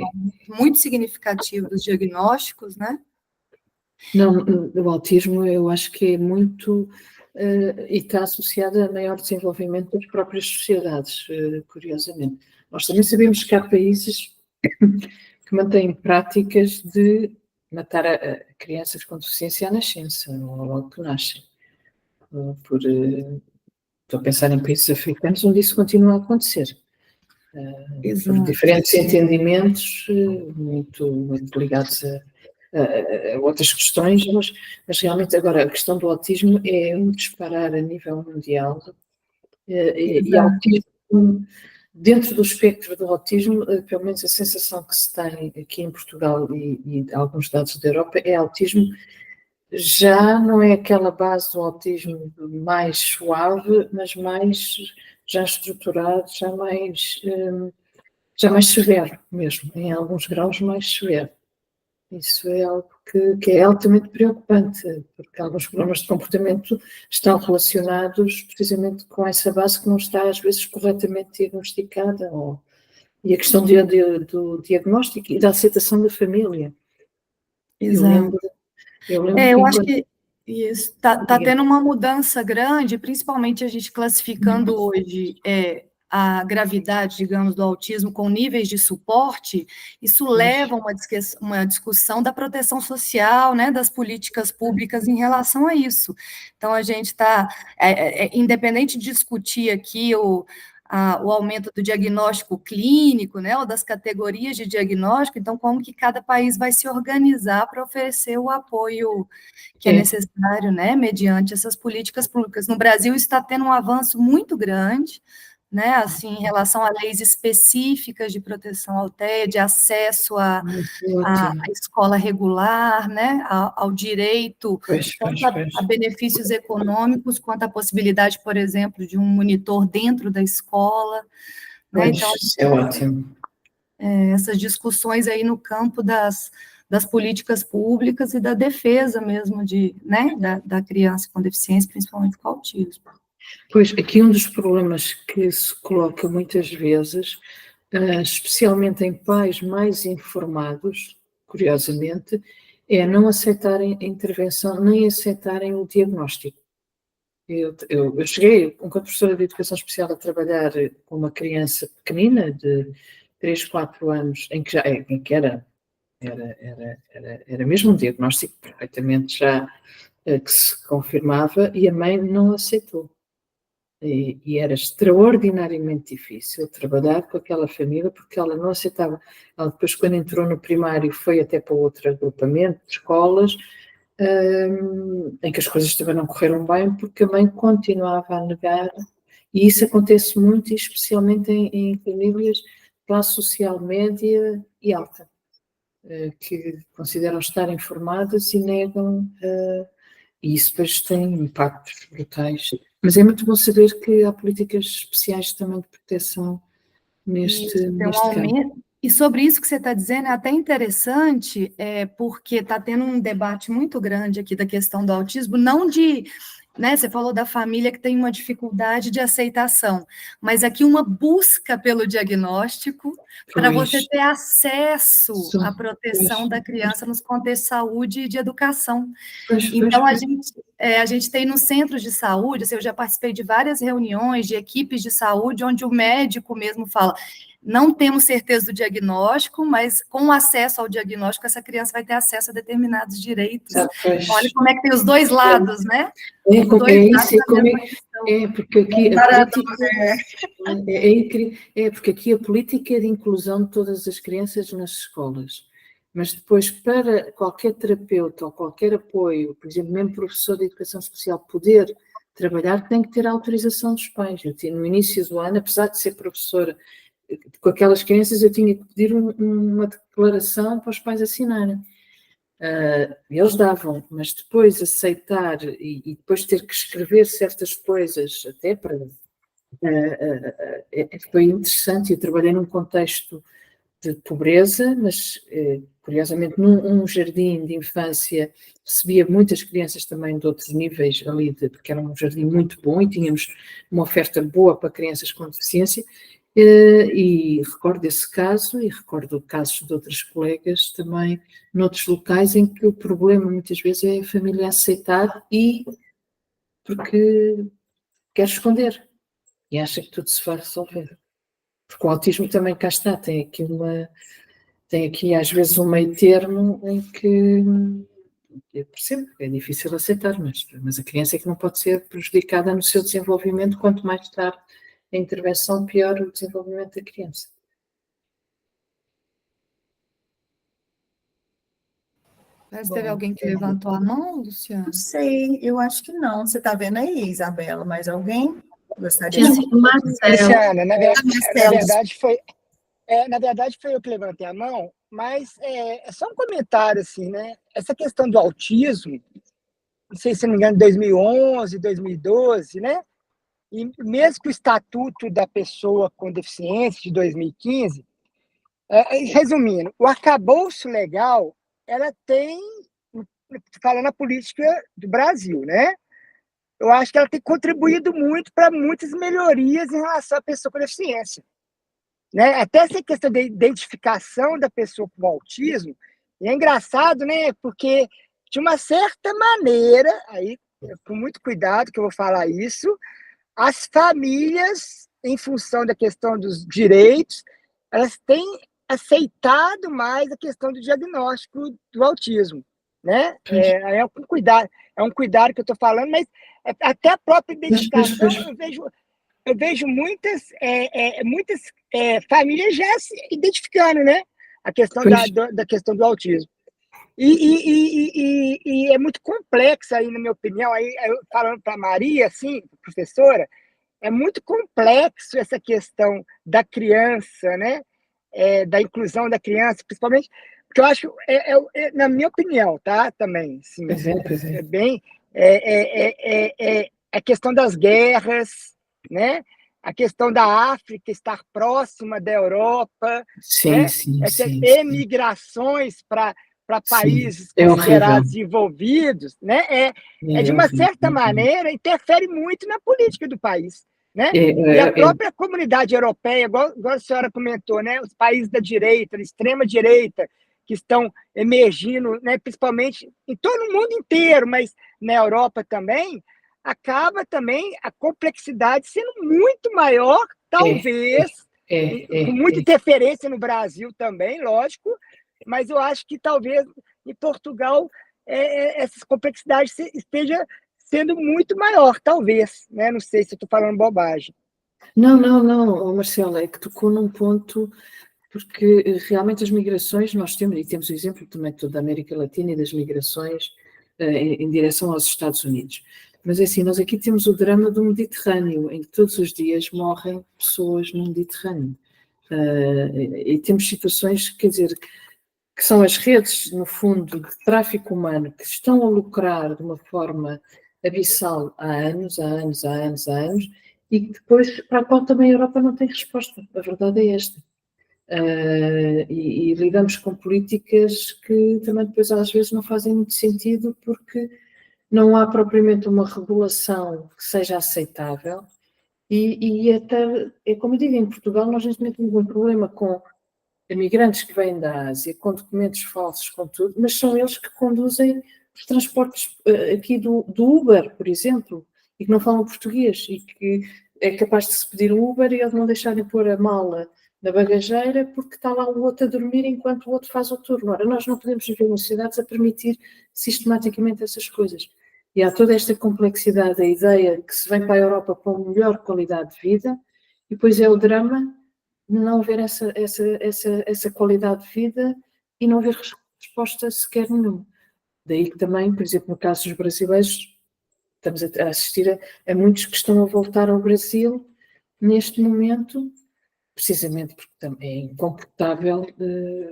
aumento muito significativo dos diagnósticos, né? Não, o autismo eu acho que é muito, e está associado a maior desenvolvimento das próprias sociedades, curiosamente. Nós também sabemos que há países que mantêm práticas de matar a crianças com deficiência à nascença, ou logo que nascem. Estou a pensar em países africanos onde isso continua a acontecer. Por diferentes entendimentos, muito ligados a outras questões, mas realmente agora a questão do autismo é um disparar a nível mundial, e autismo, dentro do espectro do autismo, pelo menos a sensação que se tem aqui em Portugal e alguns dados da Europa, é autismo já não é aquela base do autismo mais suave, mas mais já estruturado, já mais severo mesmo, em alguns graus mais severo. Isso é algo que é altamente preocupante, porque alguns problemas de comportamento estão relacionados precisamente com essa base que não está, às vezes, corretamente diagnosticada. E a questão do diagnóstico e da aceitação da família. Exato. Eu acho que isso está tendo uma mudança grande, principalmente a gente classificando hoje a gravidade, digamos, do autismo com níveis de suporte. Isso leva a uma discussão da proteção social, né, das políticas públicas em relação a isso. Então, a gente está, independente de discutir aqui o aumento do diagnóstico clínico, né, ou das categorias de diagnóstico, então como que cada país vai se organizar para oferecer o apoio que é necessário, né, mediante essas políticas públicas. No Brasil está tendo um avanço muito grande, né, assim, em relação a leis específicas de proteção ao TEA, de acesso à escola regular, né, ao direito, tanto a benefícios econômicos, quanto a possibilidade, por exemplo, de um monitor dentro da escola. Né? Então, é ótimo. Essas discussões aí no campo das políticas públicas e da defesa mesmo né, da criança com deficiência, principalmente com autismo. Pois, aqui um dos problemas que se coloca muitas vezes, especialmente em pais mais informados, curiosamente, é não aceitarem a intervenção, nem aceitarem o diagnóstico. Eu cheguei, enquanto professora de Educação Especial, a trabalhar com uma criança pequenina, de 3, 4 anos, em que era mesmo um diagnóstico perfeitamente já que se confirmava, e a mãe não aceitou. E era extraordinariamente difícil trabalhar com aquela família, porque ela não aceitava. Ela depois, quando entrou no primário, foi até para outro agrupamento de escolas, em que as coisas também não correram bem, porque a mãe continuava a negar, e isso acontece muito, especialmente em famílias de classe social média e alta, que consideram estar informadas e negam, e isso depois tem impactos brutais. Mas é muito bom saber que há políticas especiais também de proteção neste campo. E sobre isso que você está dizendo, é até interessante, porque está tendo um debate muito grande aqui da questão do autismo, não de, né, você falou da família que tem uma dificuldade de aceitação, mas aqui uma busca pelo diagnóstico para você ter acesso à proteção da criança nos contextos de saúde e de educação. Então, a gente tem nos centros de saúde, eu já participei de várias reuniões de equipes de saúde, onde o médico mesmo fala, não temos certeza do diagnóstico, mas com o acesso ao diagnóstico, essa criança vai ter acesso a determinados direitos. Olha como é que tem os dois lados, né? Porque aqui a política porque aqui a política é de inclusão de todas as crianças nas escolas. Mas depois, para qualquer terapeuta ou qualquer apoio, por exemplo, mesmo professor de educação especial, poder trabalhar, tem que ter a autorização dos pais. No início do ano, apesar de ser professora com aquelas crianças, eu tinha que pedir uma declaração para os pais assinarem. Eles davam, mas depois aceitar e depois ter que escrever certas coisas, até para... foi interessante. Eu trabalhei num contexto de pobreza, mas curiosamente num jardim de infância recebia muitas crianças também de outros níveis ali, porque era um jardim muito bom e tínhamos uma oferta boa para crianças com deficiência, e recordo esse caso e recordo casos de outras colegas também noutros locais em que o problema muitas vezes é a família aceitar e porque quer esconder e acha que tudo se vai resolver. Porque o autismo também cá está, tem aqui às vezes um meio termo em que eu percebo que é difícil aceitar, mas a criança é que não pode ser prejudicada no seu desenvolvimento, quanto mais tarde a intervenção, pior o desenvolvimento da criança. Mas teve alguém que levantou a mão, Luciana? Não sei, eu acho que não. Você está vendo aí, Isabela, mas alguém gostaria Sim, de... Luciana, na Marcelo. verdade foi eu que levantei a mão, mas é só um comentário, assim, né? Essa questão do autismo, não sei se não me engano, 2011, 2012, né? E mesmo com o Estatuto da Pessoa com Deficiência de 2015, resumindo, o arcabouço legal, ela tem, falando a política do Brasil, né? Eu acho que ela tem contribuído muito para muitas melhorias em relação à pessoa com deficiência, né? Até essa questão da identificação da pessoa com autismo, e é engraçado, né? Porque, de uma certa maneira, aí, com muito cuidado que eu vou falar isso, as famílias, em função da questão dos direitos, elas têm aceitado mais a questão do diagnóstico do autismo, né? É um cuidado que eu estou falando, mas até a própria identificação, eu vejo muitas famílias já se identificando, né? A questão da questão do autismo. E é muito complexo aí, na minha opinião, aí falando para a Maria, assim, professora, é muito complexo essa questão da criança, né? Da inclusão da criança, principalmente, porque eu acho, na minha opinião, tá? Também, sim, é bem, a questão das guerras, né? A questão da África estar próxima da Europa, né? Essas emigrações para países considerados desenvolvidos, né? De uma certa maneira, interfere muito na política do país, né? E a própria comunidade europeia, igual a senhora comentou, né? Os países da direita, da extrema-direita, que estão emergindo, né? Principalmente em todo o mundo inteiro, mas na Europa também, acaba também a complexidade sendo muito maior, talvez, com muita interferência no Brasil também, lógico, mas eu acho que talvez em Portugal essas complexidades esteja sendo muito maior, talvez, né? Não sei se eu estou falando bobagem. Não, Marcela, é que tocou num ponto, porque realmente as migrações, nós temos o exemplo também toda a América Latina e das migrações em direção aos Estados Unidos. Mas é assim, nós aqui temos o drama do Mediterrâneo, em que todos os dias morrem pessoas no Mediterrâneo. E temos situações, quer dizer, que são as redes, no fundo, de tráfico humano, que estão a lucrar de uma forma abissal há anos, e que depois, para a qual também a Europa não tem resposta. A verdade é esta. E lidamos com políticas que também depois às vezes não fazem muito sentido, porque não há propriamente uma regulação que seja aceitável, e até, como eu digo, em Portugal nós neste momento temos um problema com imigrantes que vêm da Ásia, com documentos falsos, com tudo, mas são eles que conduzem os transportes aqui do Uber, por exemplo, e que não falam português, e que é capaz de se pedir um Uber e eles não deixarem pôr a mala na bagageira porque está lá o outro a dormir enquanto o outro faz o turno. Ora, nós não podemos viver em sociedades a permitir sistematicamente essas coisas. E há toda esta complexidade, a ideia que se vem para a Europa com melhor qualidade de vida, e depois é o drama de não ver essa qualidade de vida e não ver resposta sequer nenhuma. Daí que também, por exemplo, no caso dos brasileiros, estamos a assistir a muitos que estão a voltar ao Brasil neste momento, precisamente porque também é incomportável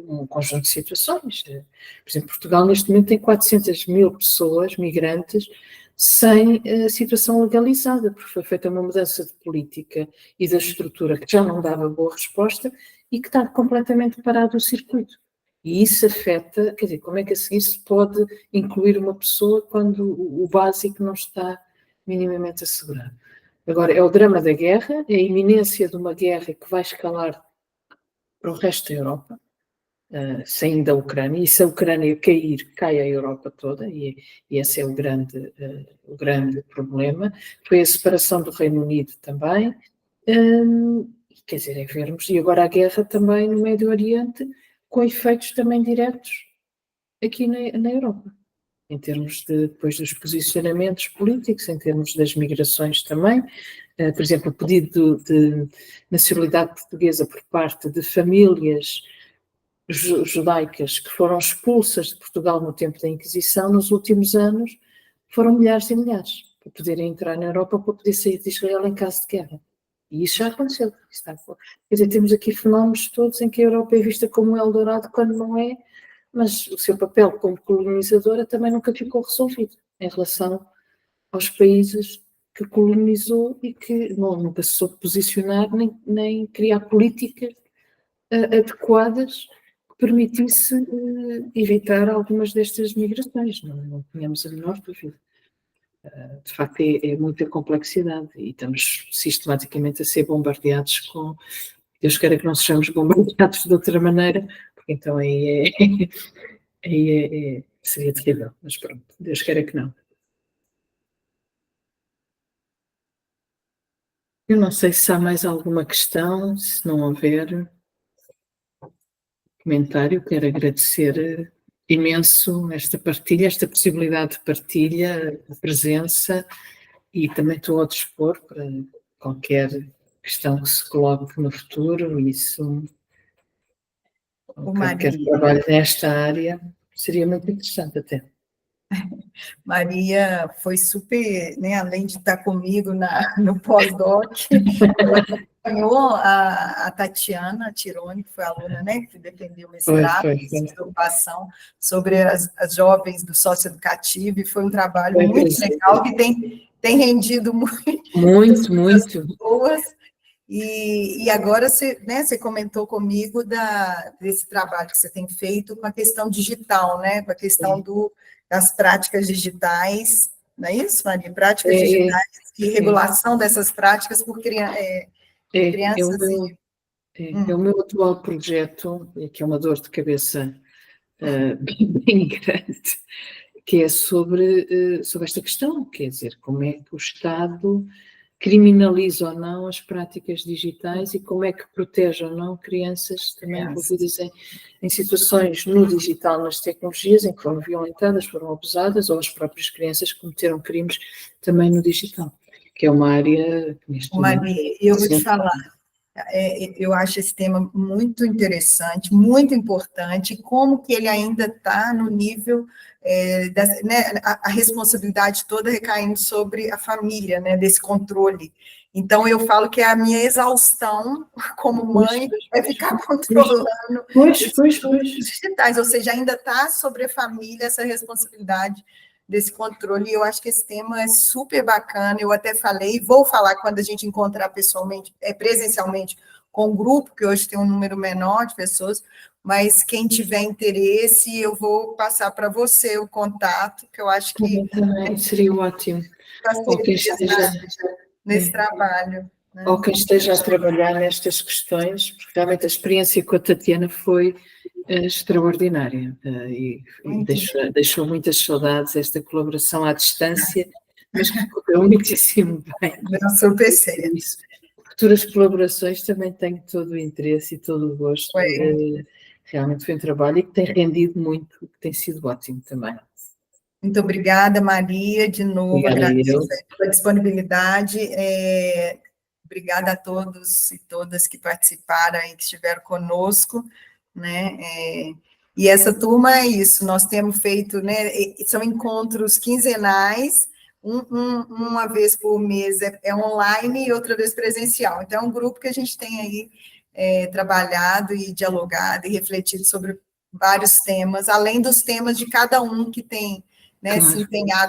um conjunto de situações. Por exemplo, Portugal neste momento tem 400 mil pessoas, migrantes, sem situação legalizada, porque foi feita uma mudança de política e da estrutura que já não dava boa resposta e que está completamente parado o circuito. E isso afeta, quer dizer, como é que a seguir se pode incluir uma pessoa quando o básico não está minimamente assegurado? Agora, é o drama da guerra, é a iminência de uma guerra que vai escalar para o resto da Europa, saindo da Ucrânia, e se a Ucrânia cair, cai a Europa toda, e esse é o grande problema. Foi a separação do Reino Unido também, quer dizer, é vermos, e agora a guerra também no Médio Oriente, com efeitos também diretos aqui na Europa, em termos depois dos posicionamentos políticos, em termos das migrações também. Por exemplo, o pedido de nacionalidade portuguesa por parte de famílias judaicas que foram expulsas de Portugal no tempo da Inquisição, nos últimos anos, foram milhares e milhares, para poderem entrar na Europa, para poder sair de Israel em caso de guerra. E isso já aconteceu. Quer dizer, temos aqui fenómenos todos em que a Europa é vista como um Eldorado, quando não é, mas o seu papel como colonizadora também nunca ficou resolvido em relação aos países que colonizou e que nunca se soube posicionar nem criar políticas adequadas que permitisse evitar algumas destas migrações. Não tínhamos a menor dúvida. De facto, é muita complexidade e estamos sistematicamente a ser bombardeados com... Deus queira que não sejamos bombardeados de outra maneira, porque então aí seria terrível, mas pronto, Deus queira que não. Eu não sei se há mais alguma questão, se não houver comentário, quero agradecer imenso esta partilha, esta possibilidade de partilha, de presença, e também estou ao dispor para qualquer questão que se coloque no futuro, isso, qualquer trabalho nesta área, seria muito interessante até. Maria foi super, né, além de estar comigo no pós-doc, ela acompanhou a Tatiana Tironi, que foi aluna, né, que defendeu o mestrado, de ocupação sobre as jovens do socioeducativo, e foi um trabalho muito legal, que tem rendido muito boas. E agora você comentou comigo desse trabalho que você tem feito com a questão digital, né, com a questão das práticas digitais, não é isso, Maria? Práticas digitais e regulação dessas práticas por crianças. É o meu atual projeto, que é uma dor de cabeça bem grande, que é sobre esta questão, quer dizer, como é que o Estado criminaliza ou não as práticas digitais e como é que protege ou não crianças também envolvidas em situações no digital, nas tecnologias, em que foram violentadas, foram abusadas, ou as próprias crianças que cometeram crimes também no digital, que é uma área que neste momento... Maria, eu vou te falar, eu acho esse tema muito interessante, muito importante, como que ele ainda está no nível, né, a responsabilidade toda recaindo sobre a família, né, desse controle. Então, eu falo que é a minha exaustão como mãe é ficar controlando os digitais, ou seja, ainda está sobre a família essa responsabilidade desse controle, e eu acho que esse tema é super bacana, eu até falei, vou falar quando a gente encontrar pessoalmente, presencialmente, com o grupo, que hoje tem um número menor de pessoas, mas quem tiver interesse, eu vou passar para você o contato, que eu acho que... Também seria ótimo. Nesse trabalho. Né? Ou quem esteja a trabalhar nestas questões, porque realmente a experiência com a Tatiana foi extraordinária e deixou muitas saudades esta colaboração à distância, mas que correu muitíssimo bem. Não sou PC. futuras colaborações também tenho todo o interesse e todo o gosto. Foi. Realmente foi um trabalho e que tem rendido muito, que tem sido ótimo também. Muito obrigada, Maria, de novo, Obrigada, agradeço pela disponibilidade. Obrigada a todos e todas que participaram e que estiveram conosco, né? E essa turma é isso, nós temos feito, né? São encontros quinzenais, uma vez por mês é online e outra vez presencial. Então, é um grupo que a gente tem aí trabalhado e dialogado e refletido sobre vários temas, além dos temas de cada um que tem, né, se empenhado